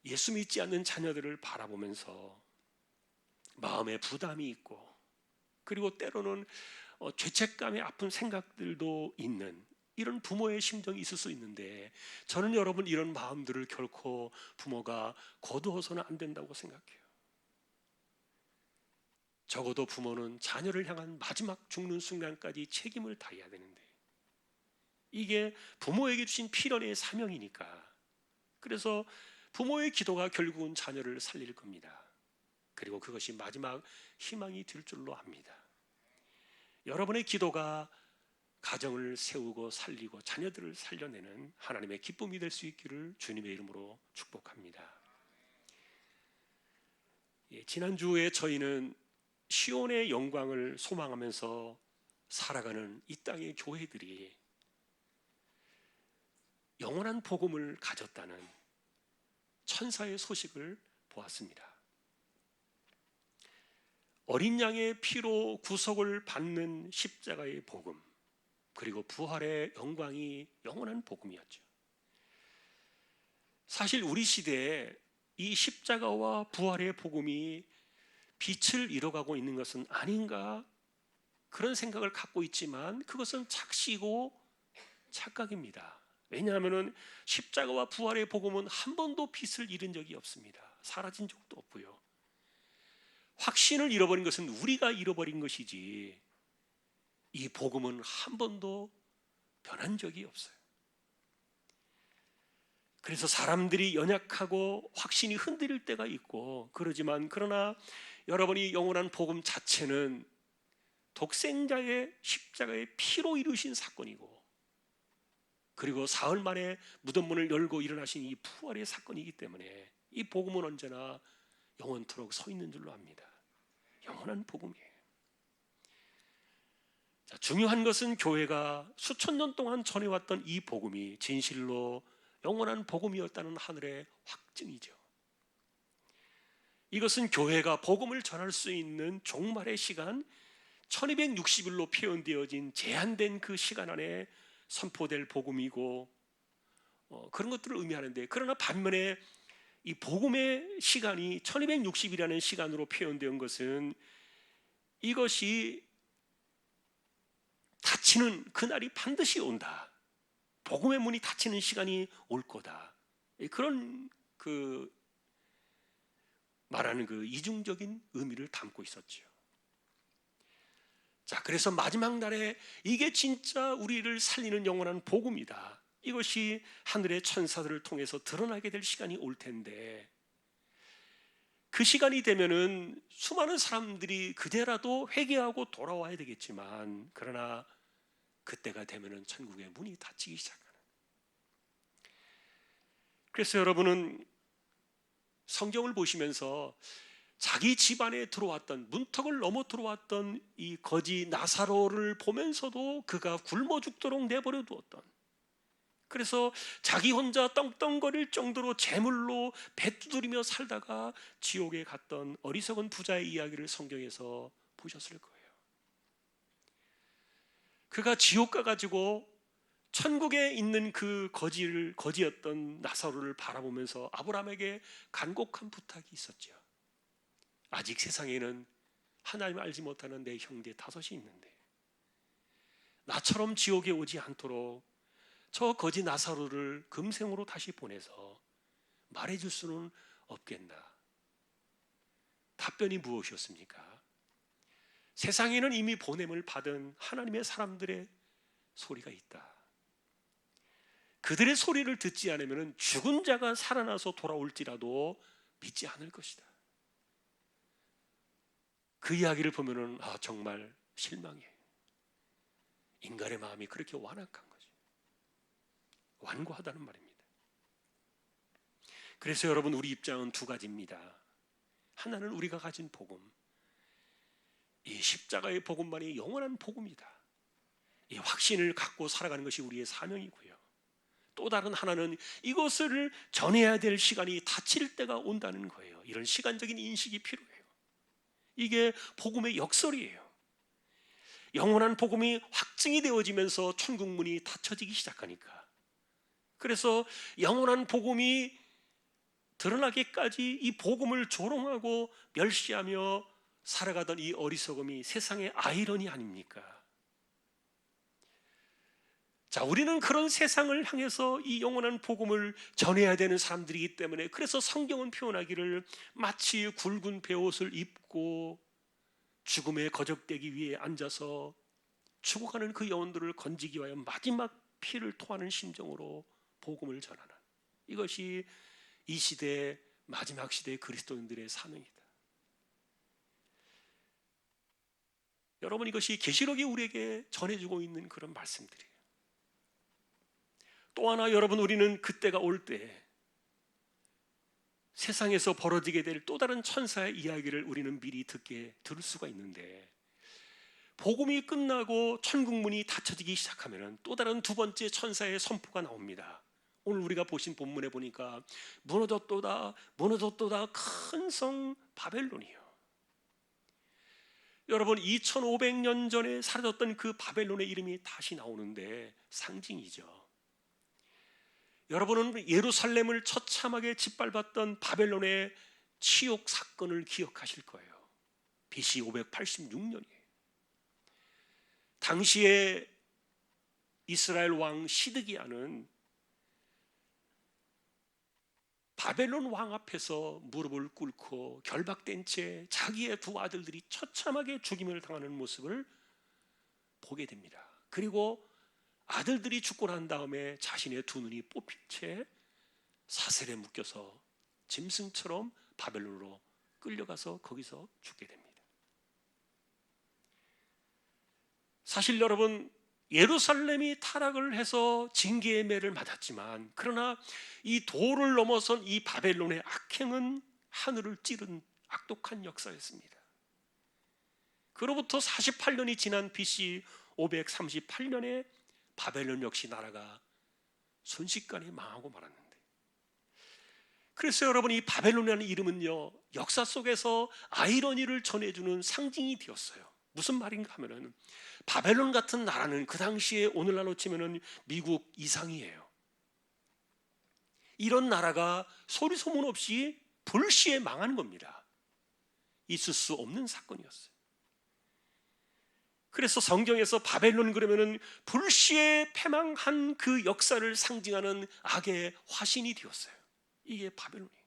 예수 믿지 않는 자녀들을 바라보면서 마음에 부담이 있고 그리고 때로는 죄책감에 아픈 생각들도 있는 이런 부모의 심정이 있을 수 있는데, 저는 여러분 이런 마음들을 결코 부모가 거두어서는 안 된다고 생각해요. 적어도 부모는 자녀를 향한 마지막 죽는 순간까지 책임을 다해야 되는데 이게 부모에게 주신 필연의 사명이니까, 그래서 부모의 기도가 결국은 자녀를 살릴 겁니다. 그리고 그것이 마지막 희망이 될 줄로 압니다. 여러분의 기도가 가정을 세우고 살리고 자녀들을 살려내는 하나님의 기쁨이 될 수 있기를 주님의 이름으로 축복합니다. 지난주에 저희는 시온의 영광을 소망하면서 살아가는 이 땅의 교회들이 영원한 복음을 가졌다는 천사의 소식을 보았습니다. 어린 양의 피로 구속을 받는 십자가의 복음, 그리고 부활의 영광이 영원한 복음이었죠. 사실 우리 시대에 이 십자가와 부활의 복음이 빛을 잃어가고 있는 것은 아닌가 그런 생각을 갖고 있지만 그것은 착시고 착각입니다. 왜냐하면 십자가와 부활의 복음은 한 번도 빛을 잃은 적이 없습니다. 사라진 적도 없고요. 확신을 잃어버린 것은 우리가 잃어버린 것이지 이 복음은 한 번도 변한 적이 없어요. 그래서 사람들이 연약하고 확신이 흔들릴 때가 있고 그러지만, 그러나 여러분이 영원한 복음 자체는 독생자의 십자가의 피로 이루신 사건이고, 그리고 사흘 만에 무덤 문을 열고 일어나신 이 부활의 사건이기 때문에 이 복음은 언제나 영원토록 서 있는 줄로 압니다. 영원한 복음이에요. 자, 중요한 것은 교회가 수천 년 동안 전해왔던 이 복음이 진실로 영원한 복음이었다는 하늘의 확증이죠. 이것은 교회가 복음을 전할 수 있는 종말의 시간 1260일로 표현되어진 제한된 그 시간 안에 선포될 복음이고 그런 것들을 의미하는데, 그러나 반면에 이 복음의 시간이 1260이라는 시간으로 표현된 것은 이것이 닫히는 그날이 반드시 온다, 복음의 문이 닫히는 시간이 올 거다, 그런 말하는 그 이중적인 의미를 담고 있었죠. 자, 그래서 마지막 날에 이게 진짜 우리를 살리는 영원한 복음이다, 이것이 하늘의 천사들을 통해서 드러나게 될 시간이 올 텐데, 그 시간이 되면은 수많은 사람들이 그제라도 회개하고 돌아와야 되겠지만, 그러나 그때가 되면은 천국의 문이 닫히기 시작하는. 그래서 여러분은 성경을 보시면서 자기 집안에 들어왔던, 문턱을 넘어 들어왔던 이 거지 나사로를 보면서도 그가 굶어 죽도록 내버려 두었던, 그래서 자기 혼자 떵떵거릴 정도로 재물로 배 두드리며 살다가 지옥에 갔던 어리석은 부자의 이야기를 성경에서 보셨을 거예요. 그가 지옥 가가지고 천국에 있는 그 거지였던 나사로를 바라보면서 아브라함에게 간곡한 부탁이 있었죠. 아직 세상에는 하나님을 알지 못하는 내 형제 5이 있는데 나처럼 지옥에 오지 않도록 저 거지 나사로를 금생으로 다시 보내서 말해줄 수는 없겠나? 답변이 무엇이었습니까? 세상에는 이미 보냄을 받은 하나님의 사람들의 소리가 있다. 그들의 소리를 듣지 않으면 죽은 자가 살아나서 돌아올지라도 믿지 않을 것이다. 그 이야기를 보면은 정말 실망해. 인간의 마음이 그렇게 완악한 거지. 완고하다는 말입니다. 그래서 여러분, 우리 입장은 2가지입니다. 하나는 우리가 가진 복음, 이 십자가의 복음만이 영원한 복음이다, 이 확신을 갖고 살아가는 것이 우리의 사명이고요. 또 다른 하나는 이것을 전해야 될 시간이 닫힐 때가 온다는 거예요. 이런 시간적인 인식이 필요해요. 이게 복음의 역설이에요. 영원한 복음이 확증이 되어지면서 천국 문이 닫혀지기 시작하니까, 그래서 영원한 복음이 드러나기까지 이 복음을 조롱하고 멸시하며 살아가던 이 어리석음이 세상의 아이러니 아닙니까? 자, 우리는 그런 세상을 향해서 이 영원한 복음을 전해야 되는 사람들이기 때문에, 그래서 성경은 표현하기를 마치 굵은 베옷을 입고 죽음에 거적대기 위에 앉아서 죽어가는 그 영혼들을 건지기 위하여 마지막 피를 토하는 심정으로 복음을 전하는, 이것이 이 시대 마지막 시대의 그리스도인들의 사명이다. 여러분, 이것이 계시록이 우리에게 전해주고 있는 그런 말씀들이에요. 또 하나, 여러분, 우리는 그때가 올 때 세상에서 벌어지게 될 또 다른 천사의 이야기를 우리는 미리 들을 수가 있는데, 복음이 끝나고 천국문이 닫혀지기 시작하면 또 다른 2번째 천사의 선포가 나옵니다. 오늘 우리가 보신 본문에 보니까 무너졌도다 큰 성 바벨론이요. 여러분, 2500년 전에 사라졌던 그 바벨론의 이름이 다시 나오는데 상징이죠. 여러분은 예루살렘을 처참하게 짓밟았던 바벨론의 치욕 사건을 기억하실 거예요. BC 586년이에요. 당시에 이스라엘 왕 시드기야는 바벨론 왕 앞에서 무릎을 꿇고 결박된 채 자기의 2 아들들이 처참하게 죽임을 당하는 모습을 보게 됩니다. 그리고 아들들이 죽고 난 다음에 자신의 2 눈이 뽑힌 채 사슬에 묶여서 짐승처럼 바벨론으로 끌려가서 거기서 죽게 됩니다. 사실 여러분, 예루살렘이 타락을 해서 징계의 매를 맞았지만, 그러나 이 도를 넘어선 이 바벨론의 악행은 하늘을 찌른 악독한 역사였습니다. 그로부터 48년이 지난 BC 538년에 바벨론 역시 나라가 순식간에 망하고 말았는데, 그래서 여러분, 이 바벨론이라는 이름은요, 역사 속에서 아이러니를 전해주는 상징이 되었어요. 무슨 말인가 하면은, 바벨론 같은 나라는 그 당시에 오늘날로 치면은 미국 이상이에요. 이런 나라가 소리 소문 없이 불시에 망하는 겁니다. 있을 수 없는 사건이었어요. 그래서 성경에서 바벨론 그러면은 불시에 패망한 그 역사를 상징하는 악의 화신이 되었어요. 이게 바벨론이에요.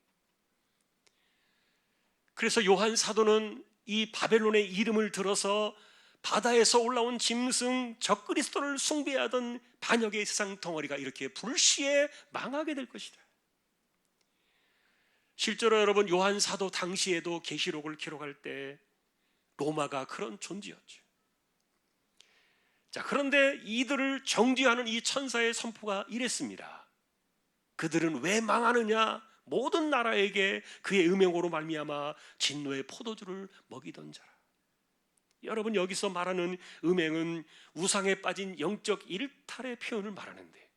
그래서 요한 사도는 이 바벨론의 이름을 들어서 바다에서 올라온 짐승 적그리스도를 숭배하던 반역의 세상 덩어리가 이렇게 불시에 망하게 될 것이다. 실제로 여러분, 요한 사도 당시에도 계시록을 기록할 때 로마가 그런 존재였죠. 자, 그런데 이들을 정죄하는 이 천사의 선포가 이랬습니다. 그들은 왜 망하느냐? 모든 나라에게 그의 음행으로 말미암아 진노의 포도주를 먹이던 자라. 여러분, 여기서 말하는 음행은 우상에 빠진 영적 일탈의 표현을 말하는데,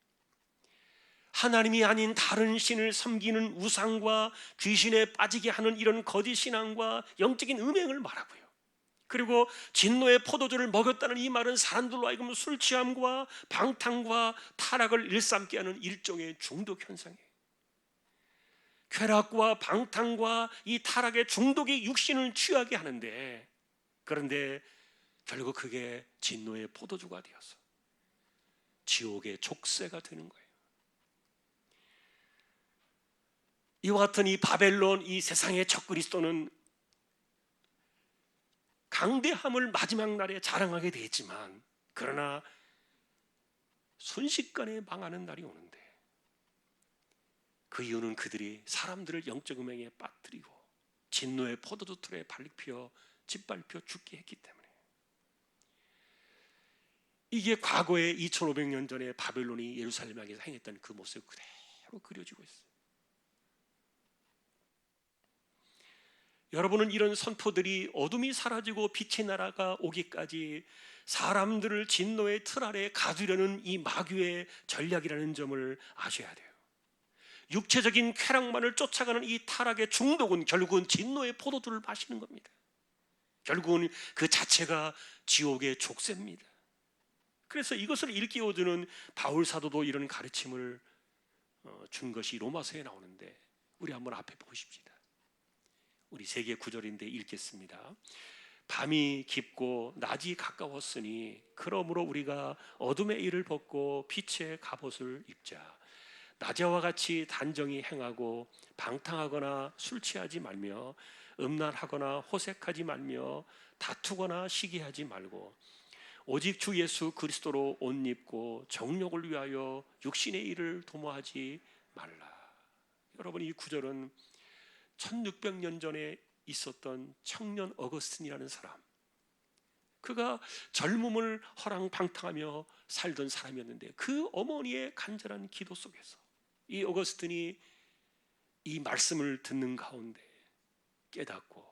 하나님이 아닌 다른 신을 섬기는 우상과 귀신에 빠지게 하는 이런 거짓 신앙과 영적인 음행을 말하고요. 그리고 진노의 포도주를 먹였다는 이 말은 사람들로 하여금 술 취함과 방탕과 타락을 일삼게 하는 일종의 중독 현상이에요. 쾌락과 방탕과 이 타락의 중독이 육신을 취하게 하는데, 그런데 결국 그게 진노의 포도주가 되어서 지옥의 족쇄가 되는 거예요. 이와 같은 이 바벨론, 이 세상의 적그리스도는 강대함을 마지막 날에 자랑하게 되겠지만, 그러나 순식간에 망하는 날이 오는데, 그 이유는 그들이 사람들을 영적 음행에 빠뜨리고 진노의 포도주 틀에 발리피어 짓밟혀 죽게 했기 때문에. 이게 과거에 2500년 전에 바벨론이 예루살렘에서 행했던 그 모습 그대로 그려지고 있어요. 여러분은 이런 선포들이 어둠이 사라지고 빛의 나라가 오기까지 사람들을 진노의 틀 아래 가두려는 이 마귀의 전략이라는 점을 아셔야 돼요. 육체적인 쾌락만을 쫓아가는 이 타락의 중독은 결국은 진노의 포도주를 마시는 겁니다. 결국은 그 자체가 지옥의 족쇄입니다. 그래서 이것을 일깨워주는 바울 사도도 이런 가르침을 준 것이 로마서에 나오는데, 우리 한번 앞에 보십시다. 우리 세계 구절인데 읽겠습니다. 밤이 깊고 낮이 가까웠으니 그러므로 우리가 어둠의 일을 벗고 빛의 갑옷을 입자. 낮에와 같이 단정히 행하고 방탕하거나 술 취하지 말며 음란하거나 호색하지 말며 다투거나 시기하지 말고 오직 주 예수 그리스도로 옷 입고 정욕을 위하여 육신의 일을 도모하지 말라. 여러분, 이 구절은 1600년 전에 있었던 청년 어거스틴이라는 사람, 그가 젊음을 허랑방탕하며 살던 사람이었는데, 그 어머니의 간절한 기도 속에서 이 어거스틴이 이 말씀을 듣는 가운데 깨닫고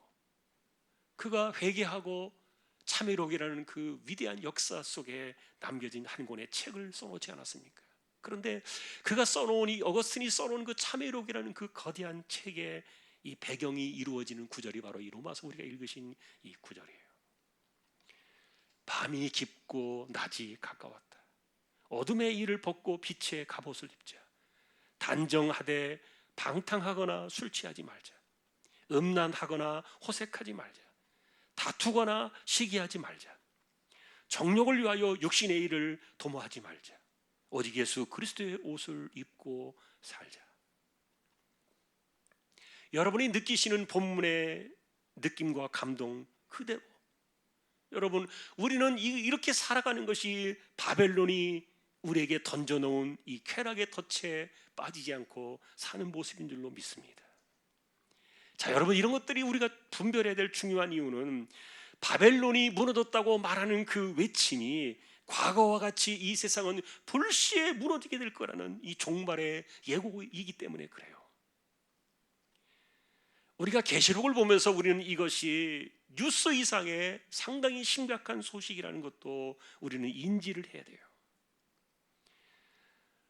그가 회개하고 참회록이라는 그 위대한 역사 속에 남겨진 한 권의 책을 써놓지 않았습니까? 그런데 그가 써놓은, 이 어거스틴이 써놓은 그 참회록이라는 그 거대한 책의 이 배경이 이루어지는 구절이 바로 이 로마서 우리가 읽으신 이 구절이에요. 밤이 깊고 낮이 가까웠다. 어둠의 일을 벗고 빛의 갑옷을 입자. 단정하되 방탕하거나 술 취하지 말자. 음란하거나 호색하지 말자. 다투거나 시기하지 말자. 정욕을 위하여 육신의 일을 도모하지 말자. 오직 예수 그리스도의 옷을 입고 살자. 여러분이 느끼시는 본문의 느낌과 감동 그대로, 여러분, 우리는 이렇게 살아가는 것이 바벨론이 우리에게 던져놓은 이 쾌락의 덫에 빠지지 않고 사는 모습인 줄로 믿습니다. 자, 여러분, 이런 것들이 우리가 분별해야 될 중요한 이유는, 바벨론이 무너졌다고 말하는 그 외침이 과거와 같이 이 세상은 불시에 무너지게 될 거라는 이 종말의 예고이기 때문에 그래요. 우리가 계시록을 보면서 우리는 이것이 뉴스 이상의 상당히 심각한 소식이라는 것도 우리는 인지를 해야 돼요.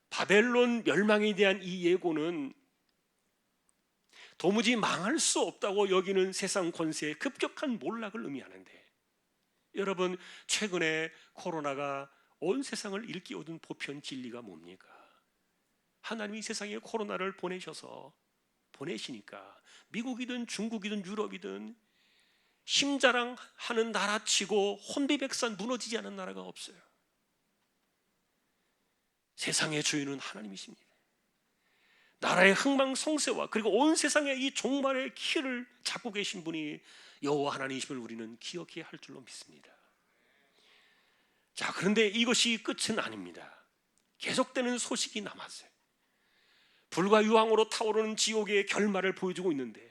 바벨론 멸망에 대한 이 예고는 도무지 망할 수 없다고 여기는 세상 권세의 급격한 몰락을 의미하는데, 여러분, 최근에 코로나가 온 세상을 일깨우던 보편 진리가 뭡니까? 하나님이 세상에 코로나를 보내시니까 미국이든 중국이든 유럽이든 힘자랑하는 나라치고 혼비백산 무너지지 않은 나라가 없어요. 세상의 주인은 하나님이십니다. 나라의 흥망성쇠와 그리고 온 세상의 이 종말의 키를 잡고 계신 분이 여호와 하나님이심을 우리는 기억해야 할 줄로 믿습니다. 자, 그런데 이것이 끝은 아닙니다. 계속되는 소식이 남았어요. 불과 유황으로 타오르는 지옥의 결말을 보여주고 있는데,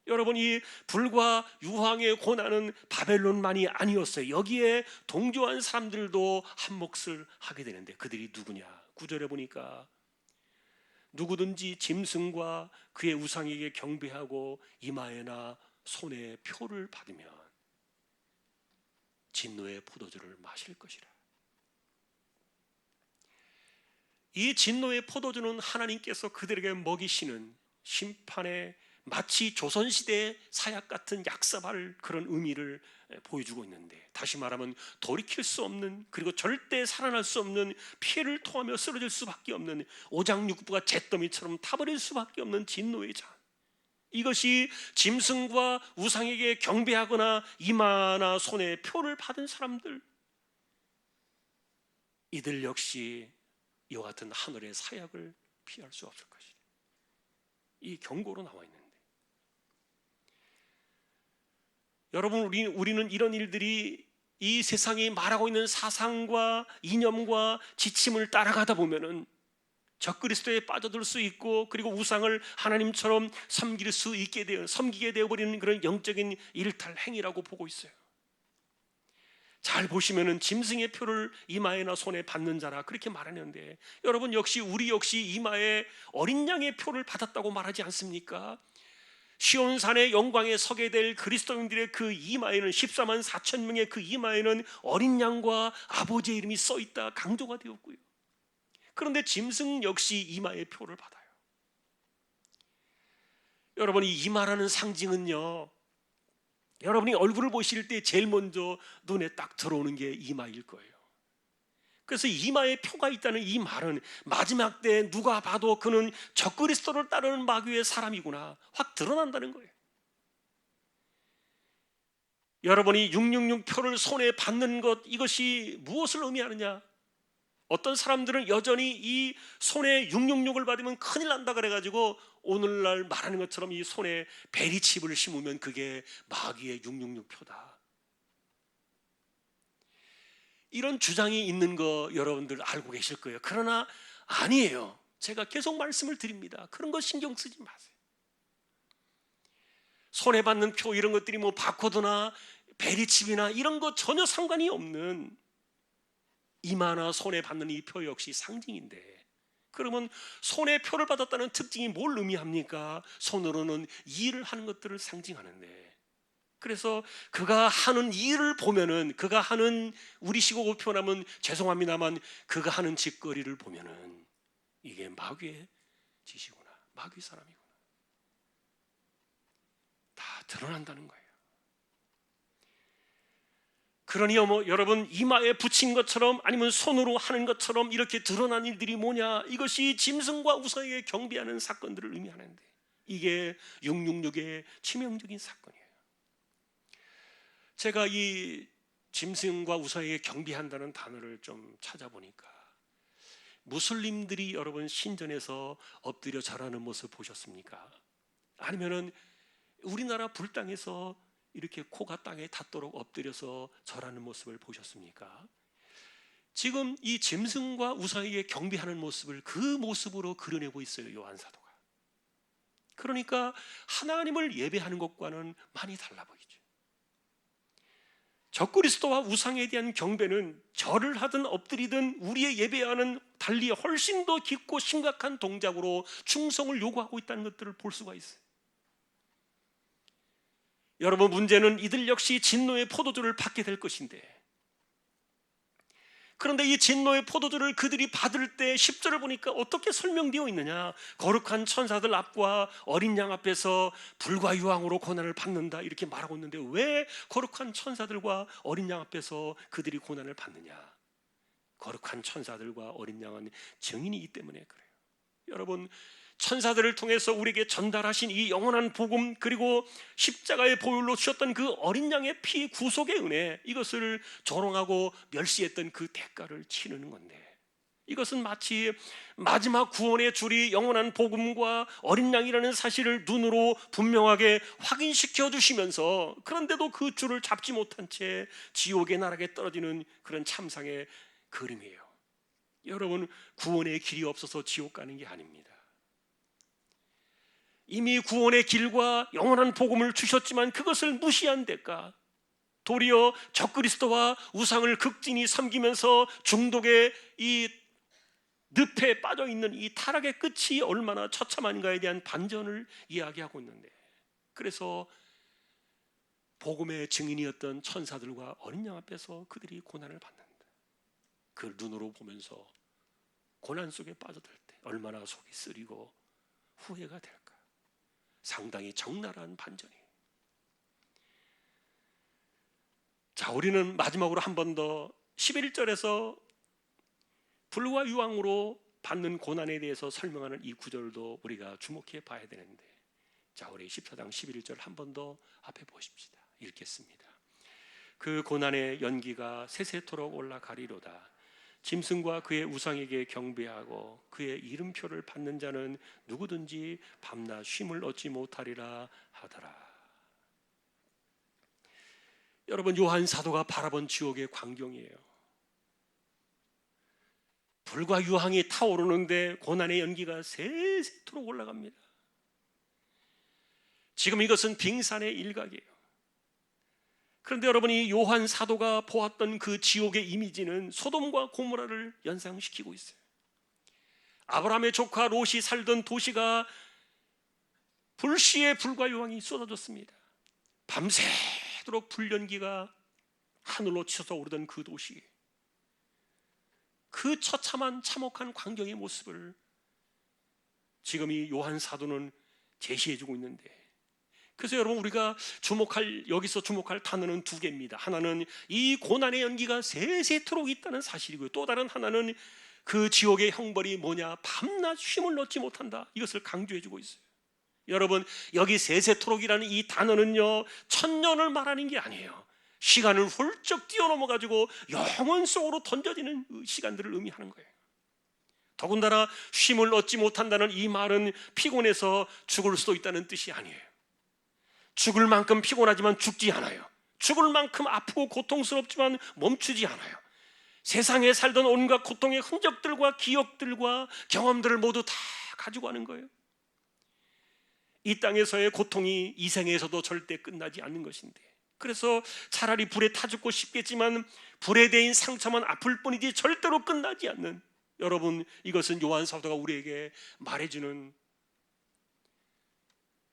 여러분, 이 불과 유황의 고난은 바벨론만이 아니었어요. 여기에 동조한 사람들도 한 몫을 하게 되는데, 그들이 누구냐? 9절에 보니까 누구든지 짐승과 그의 우상에게 경배하고 이마에나 손에 표를 받으면 진노의 포도주를 마실 것이라. 이 진노의 포도주는 하나님께서 그들에게 먹이시는 심판의 마치 조선시대의 사약 같은 약사발 그런 의미를 보여주고 있는데, 다시 말하면 돌이킬 수 없는, 그리고 절대 살아날 수 없는, 피해를 토하며 쓰러질 수밖에 없는, 오장육부가 잿더미처럼 타버릴 수밖에 없는 진노의 잔. 이것이 짐승과 우상에게 경배하거나 이마나 손에 표를 받은 사람들, 이들 역시 이와 같은 하늘의 사약을 피할 수 없을 것이다. 이 경고로 나와 있는데, 여러분, 우리는 이런 일들이 이 세상이 말하고 있는 사상과 이념과 지침을 따라가다 보면은 적그리스도에 빠져들 수 있고, 그리고 우상을 하나님처럼 섬기게 되어버리는 그런 영적인 일탈 행위라고 보고 있어요. 잘 보시면은 짐승의 표를 이마에나 손에 받는 자라 그렇게 말하는데, 여러분, 우리 역시 이마에 어린 양의 표를 받았다고 말하지 않습니까? 시온산의 영광에 서게 될 그리스도인들의 그 이마에는 14만 4천 명의 그 이마에는 어린 양과 아버지의 이름이 써 있다 강조가 되었고요. 그런데 짐승 역시 이마에 표를 받아요. 여러분, 이 이마라는 상징은요, 여러분이 얼굴을 보실 때 제일 먼저 눈에 딱 들어오는 게 이마일 거예요. 그래서 이마에 표가 있다는 이 말은 마지막 때 누가 봐도 그는 적그리스도를 따르는 마귀의 사람이구나 확 드러난다는 거예요. 여러분이 666 표를 손에 받는 것, 이것이 무엇을 의미하느냐? 어떤 사람들은 여전히 이 손에 666을 받으면 큰일 난다 그래가지고 오늘날 말하는 것처럼 이 손에 베리칩을 심으면 그게 마귀의 666 표다, 이런 주장이 있는 거 여러분들 알고 계실 거예요. 그러나 아니에요. 제가 계속 말씀을 드립니다. 그런 거 신경 쓰지 마세요. 손에 받는 표 이런 것들이 뭐 바코드나 베리칩이나 이런 거 전혀 상관이 없는, 이마나 손에 받는 이 표 역시 상징인데, 그러면 손에 표를 받았다는 특징이 뭘 의미합니까? 손으로는 일을 하는 것들을 상징하는데, 그래서 그가 하는 일을 보면은, 그가 하는, 우리식으로 표현하면 죄송합니다만 그가 하는 짓거리를 보면은 이게 마귀의 짓이구나, 마귀 사람이구나, 다 드러난다는 거예요. 그러니 여러분, 이마에 붙인 것처럼 아니면 손으로 하는 것처럼 이렇게 드러난 일들이 뭐냐? 이것이 짐승과 우상에게 경배하는 사건들을 의미하는데, 이게 666의 치명적인 사건이에요. 제가 이 짐승과 우상에게 경배한다는 단어를 좀 찾아보니까, 무슬림들이 여러분 신전에서 엎드려 절하는 모습 보셨습니까? 아니면은 우리나라 불당에서 이렇게 코가 땅에 닿도록 엎드려서 절하는 모습을 보셨습니까? 지금 이 짐승과 우상에게 경배하는 모습을 그 모습으로 그려내고 있어요, 요한 사도가. 그러니까 하나님을 예배하는 것과는 많이 달라 보이죠. 적그리스도와 우상에 대한 경배는 절을 하든 엎드리든 우리의 예배와는 달리 훨씬 더 깊고 심각한 동작으로 충성을 요구하고 있다는 것들을 볼 수가 있어요. 여러분, 문제는 이들 역시 진노의 포도주를 받게 될 것인데, 그런데 이 진노의 포도주를 그들이 받을 때 10절을 보니까 어떻게 설명되어 있느냐? 거룩한 천사들 앞과 어린 양 앞에서 불과 유황으로 고난을 받는다 이렇게 말하고 있는데 왜 거룩한 천사들과 어린 양 앞에서 그들이 고난을 받느냐? 거룩한 천사들과 어린 양은 증인이기 때문에 그래요. 여러분, 천사들을 통해서 우리에게 전달하신 이 영원한 복음, 그리고 십자가의 보혈로 주셨던 그 어린 양의 피 구속의 은혜, 이것을 조롱하고 멸시했던 그 대가를 치르는 건데, 이것은 마치 마지막 구원의 줄이 영원한 복음과 어린 양이라는 사실을 눈으로 분명하게 확인시켜 주시면서, 그런데도 그 줄을 잡지 못한 채 지옥의 나락에 떨어지는 그런 참상의 그림이에요. 여러분, 구원의 길이 없어서 지옥 가는 게 아닙니다. 이미 구원의 길과 영원한 복음을 주셨지만 그것을 무시한 대가, 도리어 적그리스도와 우상을 극진히 섬기면서 중독의 이 늪에 빠져있는 이 타락의 끝이 얼마나 처참한가에 대한 반전을 이야기하고 있는데, 그래서 복음의 증인이었던 천사들과 어린 양 앞에서 그들이 고난을 받는다. 그 눈으로 보면서 고난 속에 빠져들 때 얼마나 속이 쓰리고 후회가 될까. 상당히 적나라한 반전이에요. 자, 우리는 마지막으로 한 번 더 11절에서 불과 유황으로 받는 고난에 대해서 설명하는 이 구절도 우리가 주목해 봐야 되는데, 자, 우리 14장 11절 한 번 더 앞에 보십시다. 읽겠습니다. 그 고난의 연기가 세세토록 올라가리로다. 짐승과 그의 우상에게 경배하고 그의 이름표를 받는 자는 누구든지 밤낮 쉼을 얻지 못하리라 하더라. 여러분, 요한 사도가 바라본 지옥의 광경이에요. 불과 유황이 타오르는데 고난의 연기가 세세토록 올라갑니다. 지금 이것은 빙산의 일각이에요. 그런데 여러분이 요한 사도가 보았던 그 지옥의 이미지는 소돔과 고모라를 연상시키고 있어요. 아브라함의 조카 롯이 살던 도시가 불시에 불과 유황이 쏟아졌습니다. 밤새도록 불연기가 하늘로 치솟아 오르던 그 도시, 그 처참한 참혹한 광경의 모습을 지금 이 요한 사도는 제시해주고 있는데, 그래서 여러분, 우리가 여기서 주목할 단어는 두 개입니다. 하나는 이 고난의 연기가 세세토록 있다는 사실이고요, 또 다른 하나는 그 지옥의 형벌이 뭐냐, 밤낮 쉼을 얻지 못한다, 이것을 강조해주고 있어요. 여러분, 여기 세세토록이라는 이 단어는요, 천년을 말하는 게 아니에요. 시간을 훌쩍 뛰어넘어가지고 영원 속으로 던져지는 시간들을 의미하는 거예요. 더군다나 쉼을 얻지 못한다는 이 말은 피곤해서 죽을 수도 있다는 뜻이 아니에요. 죽을 만큼 피곤하지만 죽지 않아요. 죽을 만큼 아프고 고통스럽지만 멈추지 않아요. 세상에 살던 온갖 고통의 흔적들과 기억들과 경험들을 모두 다 가지고 가는 거예요. 이 땅에서의 고통이 이 생에서도 절대 끝나지 않는 것인데, 그래서 차라리 불에 타 죽고 싶겠지만 불에 대인 상처만 아플 뿐이지 절대로 끝나지 않는, 여러분, 이것은 요한 사도가 우리에게 말해주는,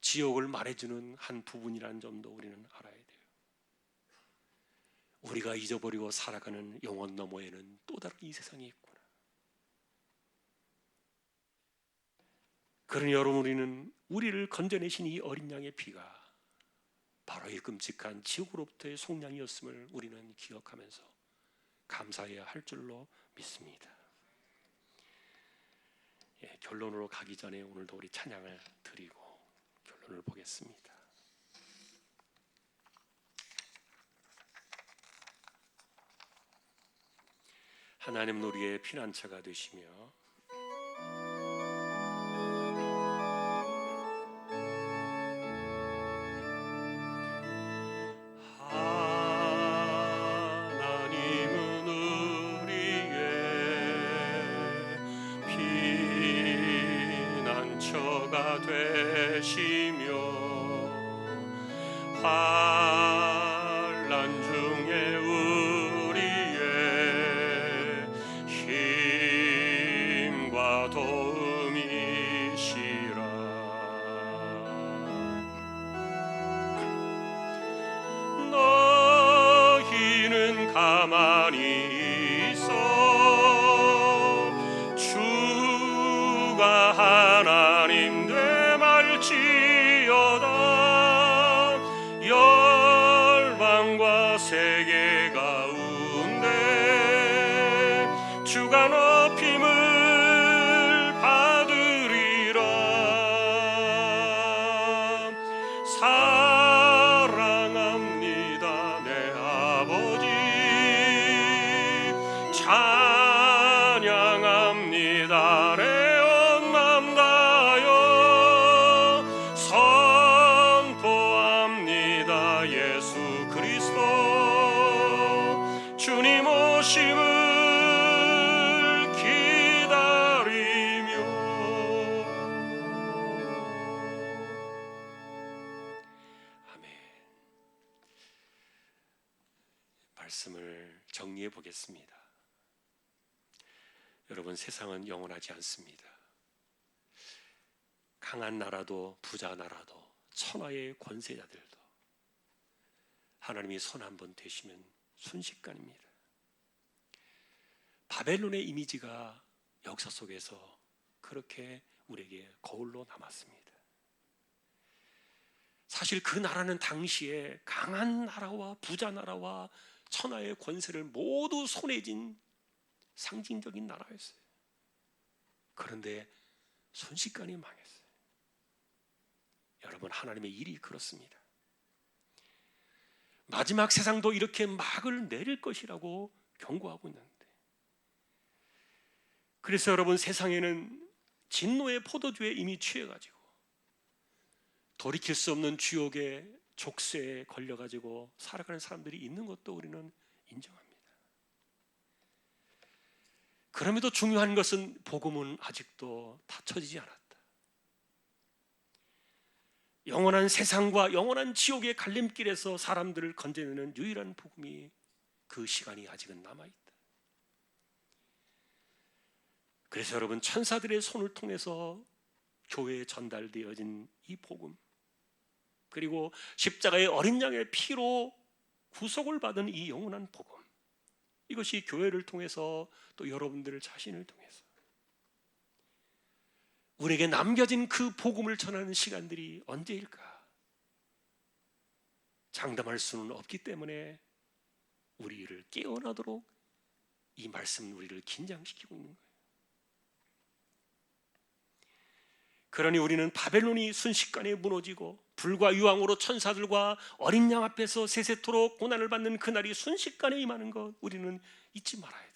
지옥을 말해주는 한 부분이라는 점도 우리는 알아야 돼요. 우리가 잊어버리고 살아가는 영원 너머에는 또 다른 이 세상이 있구나. 그러니 여러분, 우리를 건져내신 이 어린 양의 피가 바로 이 끔찍한 지옥으로부터의 속량이었음을 우리는 기억하면서 감사해야 할 줄로 믿습니다. 결론으로 가기 전에 오늘도 우리 찬양을 드리고 결론을 보겠습니다. 하나님 우리의 피난처가 되시며 하나님은 우리의 피난처가 되시며 환난 중에 우리의 가만히 있어 주가 하나님 되말지어다. 열방과 세계 가운데 주가 높임을 받으리라. 사랑합니다 내 아버지, 찬양합니다 내 온 맘 다하여, 선포합니다 예수 그리스도 주님 오심을 기다리며. 아멘. 말씀을 정리해 보겠습니다. 여러분, 세상은 영원하지 않습니다. 강한 나라도 부자 나라도 천하의 권세자들도 하나님이 손 한번 대시면 순식간입니다. 바벨론의 이미지가 역사 속에서 그렇게 우리에게 거울로 남았습니다. 사실 그 나라는 당시에 강한 나라와 부자 나라와 천하의 권세를 모두 손에 쥔 상징적인 나라였어요. 그런데 순식간에 망했어요. 여러분, 하나님의 일이 그렇습니다. 마지막 세상도 이렇게 막을 내릴 것이라고 경고하고 있는데, 그래서 여러분, 세상에는 진노의 포도주에 이미 취해가지고 돌이킬 수 없는 지옥의 족쇄에 걸려가지고 살아가는 사람들이 있는 것도 우리는 인정합니다. 그럼에도 중요한 것은 복음은 아직도 닫혀지지 않았다. 영원한 세상과 영원한 지옥의 갈림길에서 사람들을 건져내는 유일한 복음이 그 시간이 아직은 남아있다. 그래서 여러분, 천사들의 손을 통해서 교회에 전달되어진 이 복음, 그리고 십자가의 어린 양의 피로 구속을 받은 이 영원한 복음, 이것이 교회를 통해서 또 여러분들 자신을 통해서 우리에게 남겨진 그 복음을 전하는 시간들이 언제일까? 장담할 수는 없기 때문에 우리를 깨어나도록 이 말씀은 우리를 긴장시키고 있는 거예요. 그러니 우리는 바벨론이 순식간에 무너지고 불과 유황으로 천사들과 어린 양 앞에서 세세토록 고난을 받는 그날이 순식간에 임하는 것, 우리는 잊지 말아야 돼요.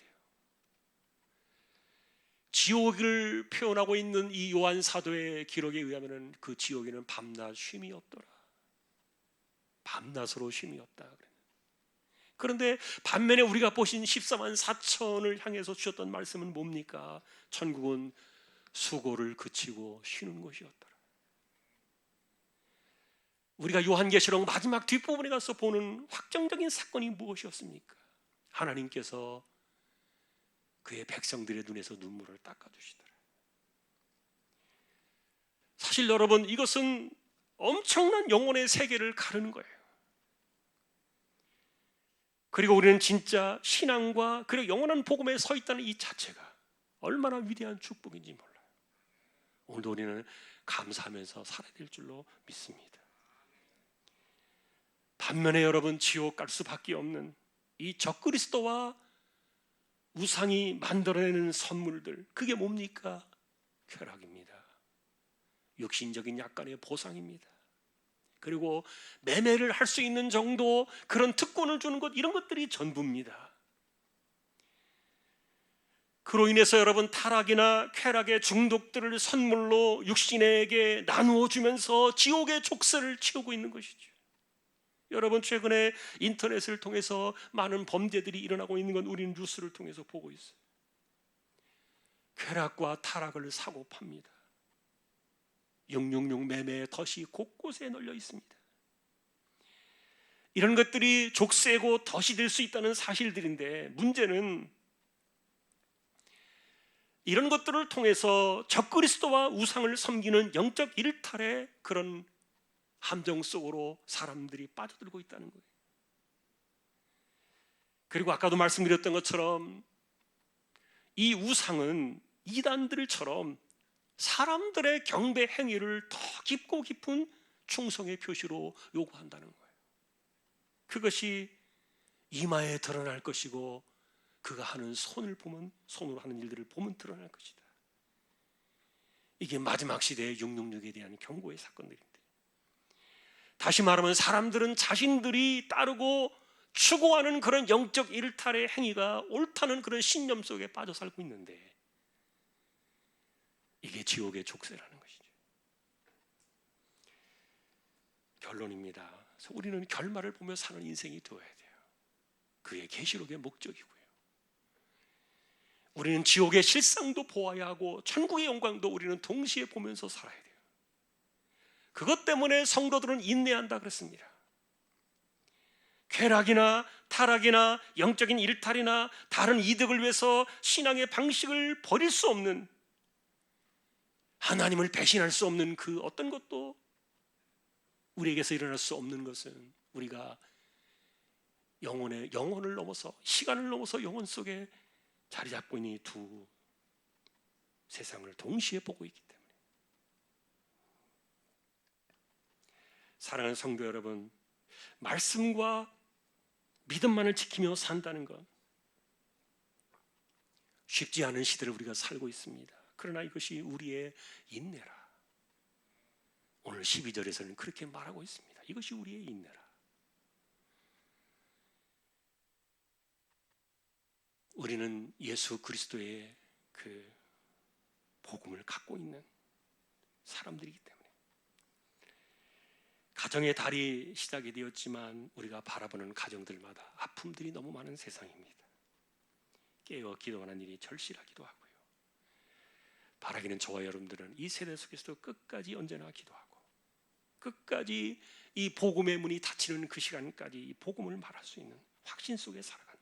지옥을 표현하고 있는 이 요한 사도의 기록에 의하면 그 지옥에는 밤낮 쉼이 없더라. 밤낮으로 쉼이 없다. 그런데 반면에 우리가 보신 14만 4천을 향해서 주셨던 말씀은 뭡니까? 천국은 수고를 그치고 쉬는 곳이었더라. 우리가 요한계시록 마지막 뒷부분에 가서 보는 확정적인 사건이 무엇이었습니까? 하나님께서 그의 백성들의 눈에서 눈물을 닦아주시더라. 사실 여러분, 이것은 엄청난 영혼의 세계를 가르는 거예요. 그리고 우리는 진짜 신앙과 그리고 영원한 복음에 서 있다는 이 자체가 얼마나 위대한 축복인지 몰라요. 오늘도 우리는 감사하면서 살아야 될 줄로 믿습니다. 반면에 여러분, 지옥 갈 수밖에 없는 이 적그리스도와 우상이 만들어내는 선물들, 그게 뭡니까? 쾌락입니다. 육신적인 약간의 보상입니다. 그리고 매매를 할 수 있는 정도 그런 특권을 주는 것, 이런 것들이 전부입니다. 그로 인해서 여러분, 타락이나 쾌락의 중독들을 선물로 육신에게 나누어 주면서 지옥의 족쇄를 치우고 있는 것이죠. 여러분, 최근에 인터넷을 통해서 많은 범죄들이 일어나고 있는 건 우리는 뉴스를 통해서 보고 있어요. 쾌락과 타락을 사고 팝니다. 666 매매의 덫이 곳곳에 널려 있습니다. 이런 것들이 족쇄고 덫이 될 수 있다는 사실들인데, 문제는 이런 것들을 통해서 적그리스도와 우상을 섬기는 영적 일탈의 그런 함정 속으로 사람들이 빠져들고 있다는 거예요. 그리고 아까도 말씀드렸던 것처럼 이 우상은 이단들처럼 사람들의 경배 행위를 더 깊고 깊은 충성의 표시로 요구한다는 거예요. 그것이 이마에 드러날 것이고 그가 하는 손으로 하는 일들을 보면 드러날 것이다. 이게 마지막 시대의 666에 대한 경고의 사건들인데, 다시 말하면 사람들은 자신들이 따르고 추구하는 그런 영적 일탈의 행위가 옳다는 그런 신념 속에 빠져 살고 있는데, 이게 지옥의 족쇄라는 것이죠. 결론입니다. 그래서 우리는 결말을 보며 사는 인생이 되어야 돼요. 그게 계시록의 목적이고요. 우리는 지옥의 실상도 보아야 하고 천국의 영광도 우리는 동시에 보면서 살아야 돼요. 그것 때문에 성도들은 인내한다 그랬습니다. 쾌락이나 타락이나 영적인 일탈이나 다른 이득을 위해서 신앙의 방식을 버릴 수 없는, 하나님을 배신할 수 없는 그 어떤 것도 우리에게서 일어날 수 없는 것은, 우리가 영혼을 넘어서, 시간을 넘어서 영혼 속에 자리 잡고 있는 이 두 세상을 동시에 보고 있기 때문에. 사랑하는 성도 여러분, 말씀과 믿음만을 지키며 산다는 것, 쉽지 않은 시대를 우리가 살고 있습니다. 그러나 이것이 우리의 인내라. 오늘 12절에서는 그렇게 말하고 있습니다. 이것이 우리의 인내라. 우리는 예수 그리스도의 그 복음을 갖고 있는 사람들이기 때문에, 가정의 달이 시작이 되었지만 우리가 바라보는 가정들마다 아픔들이 너무 많은 세상입니다. 깨어 기도하는 일이 절실하기도 하고요. 바라기는 저와 여러분들은 이 세대 속에서도 끝까지 언제나 기도하고, 끝까지 이 복음의 문이 닫히는 그 시간까지 이 복음을 말할 수 있는 확신 속에 살아가는,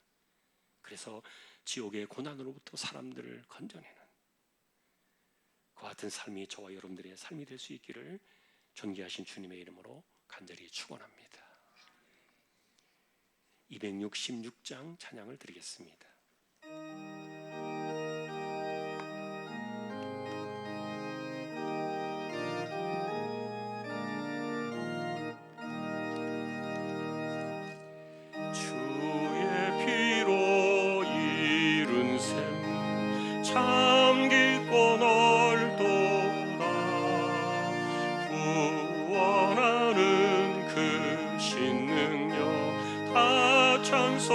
그래서 지옥의 고난으로부터 사람들을 건져내는 그 같은 삶이 저와 여러분들의 삶이 될 수 있기를 존귀하신 주님의 이름으로 간절히 축원합니다. 266장 찬양을 드리겠습니다. 참 깊고 넓도다. 구원하는 그 신능력 다 찬송할지라.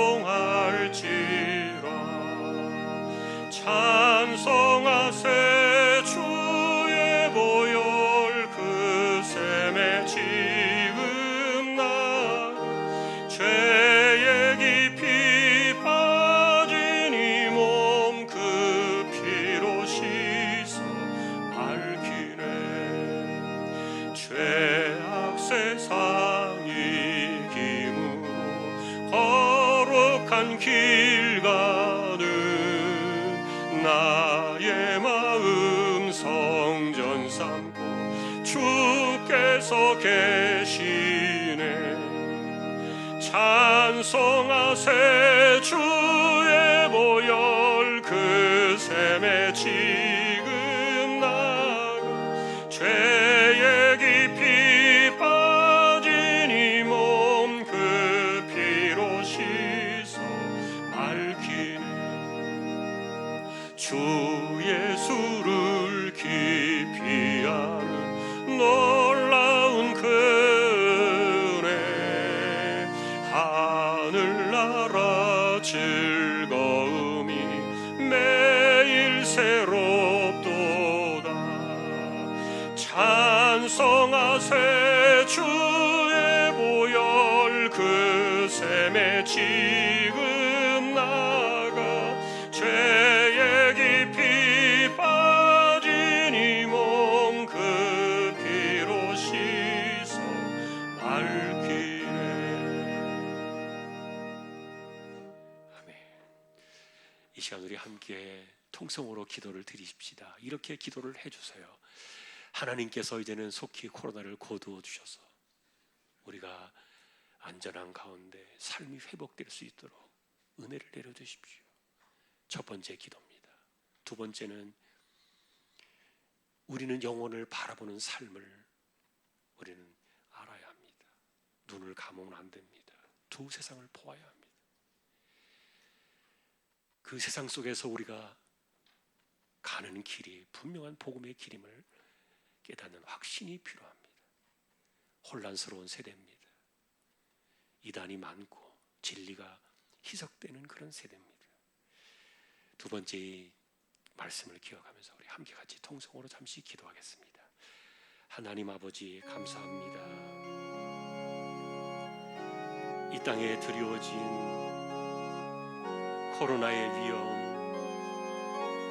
찬송하세 주의 보혈 그 샘에 지금 나 죄의 깊이 빠진 이 몸 그 피로 씻어 밝히네. 죄악 세상 이김으로 거룩한 길 가는 나의 마음 성전 삼고 주께서 계시네. 찬송하세 주의 보혈 그 샘에 지금 나가 죄의 깊이 빠진 이 몸 그 피로 씻어 밝히네. 주 예수를 깊이 아는 놀라운 그네 하늘나라 즐거움이 매일 새롭도다. 찬송하세 주의 보혈 그 샘에 지금 나가 죄의 깊이 빠진 이 몸 그 피로 씻어 밝히네. 아멘. 이 시간 우리 함께 통성으로 기도를 드리십시다. 이렇게 기도를 해주세요. 하나님께서 이제는 속히 코로나를 거두어 주셔서 우리가 안전한 가운데 삶이 회복될 수 있도록 은혜를 내려주십시오. 첫 번째 기도입니다. 두 번째는 우리는 영혼을 바라보는 삶을 우리는 알아야 합니다. 눈을 감으면 안 됩니다. 두 세상을 보아야 합니다. 그 세상 속에서 우리가 가는 길이 분명한 복음의 길임을 깨닫는 확신이 필요합니다. 혼란스러운 세대입니다. 이단이 많고 진리가 희석되는 그런 세대입니다. 두 번째 말씀을 기억하면서 우리 함께 같이 통성으로 잠시 기도하겠습니다. 하나님 아버지 감사합니다. 이 땅에 드리워진 코로나의 위험,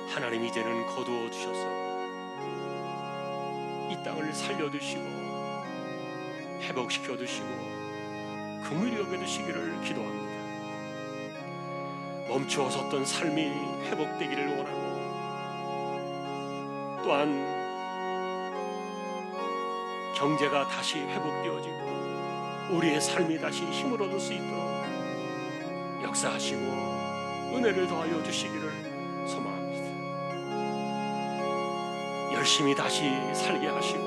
하나님 이제는 거두어 주셔서 이 땅을 살려주시고 회복시켜 주시고 긍휼히 여겨 주시기를 기도합니다. 멈추어 섰던 삶이 회복되기를 원하고, 또한 경제가 다시 회복되어지고 우리의 삶이 다시 힘을 얻을 수 있도록 역사하시고 은혜를 더하여 주시기를 소망합니다. 열심히 다시 살게 하시고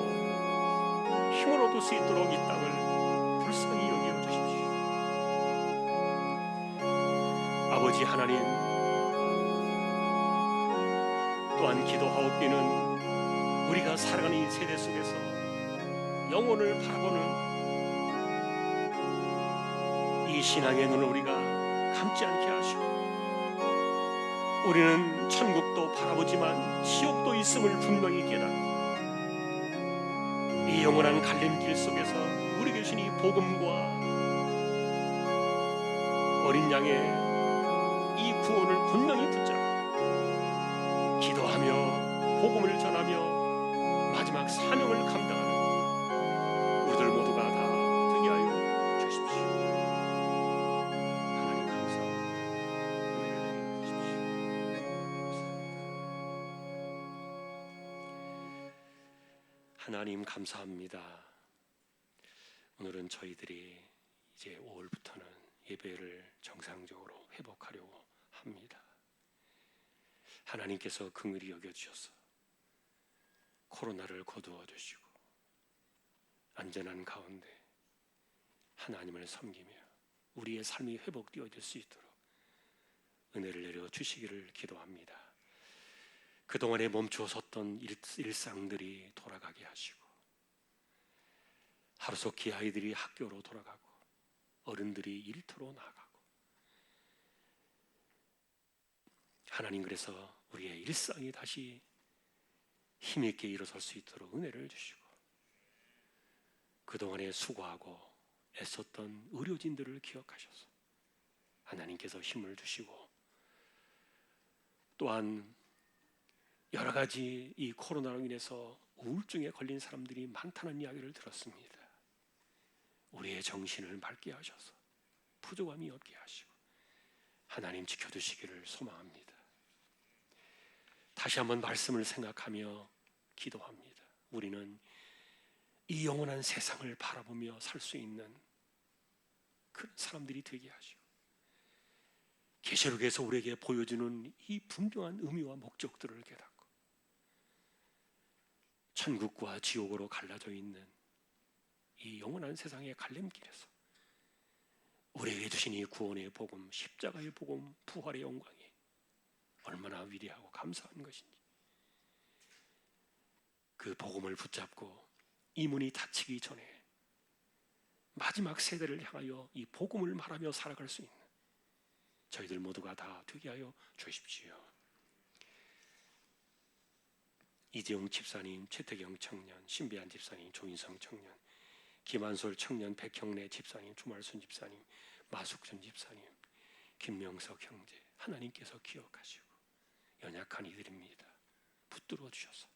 힘을 얻을 수 있도록 이 땅을 불쌍히 여겨 주십시오. 아버지 하나님, 또한 기도하옵기는 우리가 살아가는 이 세대 속에서 영혼을 바라보는 이 신앙의 눈을 우리가 감지 않게 하시고, 우리는 천국도 바라보지만 지옥도 있음을 분명히 깨닫고, 이 영원한 갈림길 속에서 우리에게 주신 이 복음과 어린 양의 이 구원을 분명히 붙잡고 기도하며 복음을 전하며 마지막 사명을 감당하는 우리들 모두가 다 되게 하여 주십시오. 하나님 감사합니다. 은혜를 내려 주십시오. 감사합니다. 하나님 감사합니다. 오늘은 저희들이 이제 5월부터는 예배를 정상적으로 회복하려고 합니다. 하나님께서 긍휼히 여겨주셔서 코로나를 거두어 주시고 안전한 가운데 하나님을 섬기며 우리의 삶이 회복되어질 수 있도록 은혜를 내려 주시기를 기도합니다. 그동안에 멈추어 섰던 일상들이 돌아가게 하시고, 하루속히 아이들이 학교로 돌아가고 어른들이 일터로 나가고, 하나님 그래서 우리의 일상이 다시 힘있게 일어설 수 있도록 은혜를 주시고, 그동안에 수고하고 애썼던 의료진들을 기억하셔서 하나님께서 힘을 주시고, 또한 여러 가지 이 코로나로 인해서 우울증에 걸린 사람들이 많다는 이야기를 들었습니다. 우리의 정신을 맑게 하셔서 부족함이 없게 하시고 하나님 지켜주시기를 소망합니다. 다시 한번 말씀을 생각하며 기도합니다. 우리는 이 영원한 세상을 바라보며 살 수 있는 그런 사람들이 되게 하시고, 계시록에서 우리에게 보여주는 이 분명한 의미와 목적들을 깨닫고 천국과 지옥으로 갈라져 있는 이 영원한 세상의 갈림길에서 우리에게 주신 이 구원의 복음, 십자가의 복음, 부활의 영광이 얼마나 위대하고 감사한 것인지, 그 복음을 붙잡고 이 문이 닫히기 전에 마지막 세대를 향하여 이 복음을 말하며 살아갈 수 있는 저희들 모두가 다 되게 하여 주십시오. 이재용 집사님, 최태경 청년, 신비한 집사님, 조인성 청년, 김한솔 청년, 백형래 집사님, 주말순 집사님, 마숙준 집사님, 김명석 형제, 하나님께서 기억하시고 연약한 이들입니다. 붙들어 주셔서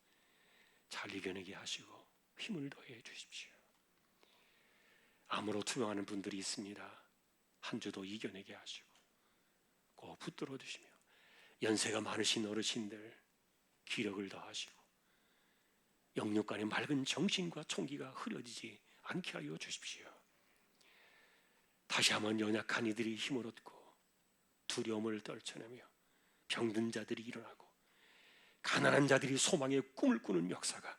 잘 이겨내게 하시고 힘을 더해 주십시오. 암으로 투병하는 분들이 있습니다. 한 주도 이겨내게 하시고 꼭 붙들어 주시며, 연세가 많으신 어르신들 기력을 더하시고 영육간의 맑은 정신과 총기가 흐려지지 않게 하여 주십시오. 다시 한번 연약한 이들이 힘을 얻고 두려움을 떨쳐내며 병든 자들이 일어나고 가난한 자들이 소망의 꿈을 꾸는 역사가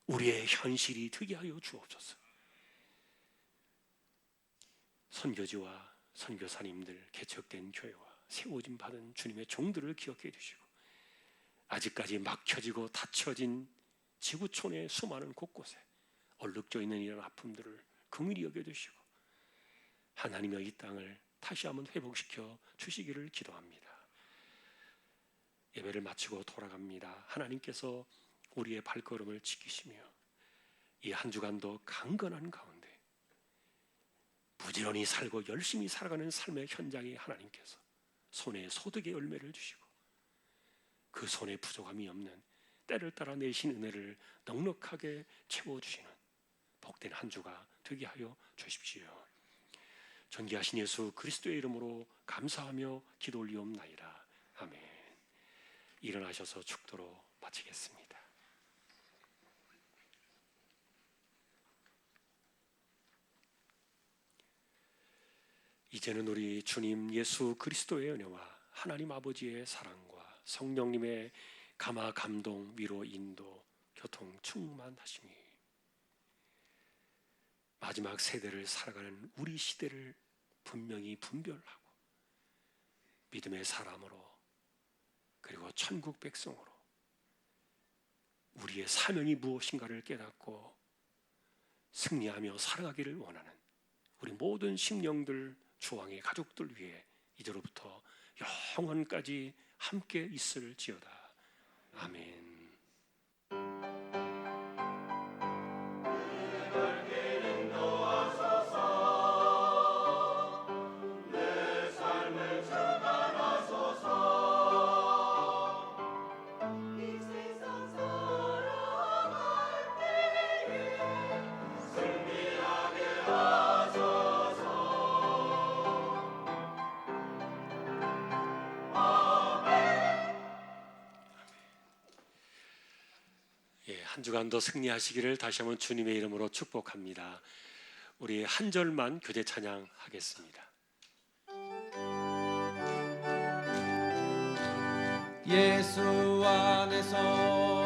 우리의 현실이 되게 하여 주옵소서. 선교지와 선교사님들, 개척된 교회와 세워짐 받은 주님의 종들을 기억해 주시고 아직까지 막혀지고 닫혀진 지구촌의 수많은 곳곳에 얼룩져 있는 이런 아픔들을 긍휼히 여겨주시고 하나님의 이 땅을 다시 한번 회복시켜 주시기를 기도합니다. 예배를 마치고 돌아갑니다. 하나님께서 우리의 발걸음을 지키시며 이 한 주간도 강건한 가운데 부지런히 살고 열심히 살아가는 삶의 현장에 하나님께서 손에 소득의 열매를 주시고 그 손에 부족함이 없는 때를 따라 내신 은혜를 넉넉하게 채워주시는 복된 한 주가 되게 하여 주십시오. 존귀하신 예수 그리스도의 이름으로 감사하며 기도 올리옵나이다. 아멘. 일어나셔서 축도로 마치겠습니다. 이제는 우리 주님 예수 그리스도의 은혜와 하나님 아버지의 사랑과 성령님의 감화 감동 위로 인도 교통 충만하심이 마지막 세대를 살아가는 우리 시대를 분명히 분별하고 믿음의 사람으로 그리고 천국 백성으로 우리의 사명이 무엇인가를 깨닫고 승리하며 살아가기를 원하는 우리 모든 심령들 주왕의 가족들 위해 이제로부터 영원까지 함께 있을지어다. 아멘. 한 주간도 승리하시기를 다시 한번 주님의 이름으로 축복합니다. 우리 한 절만 교제 찬양하겠습니다. 예수 안에서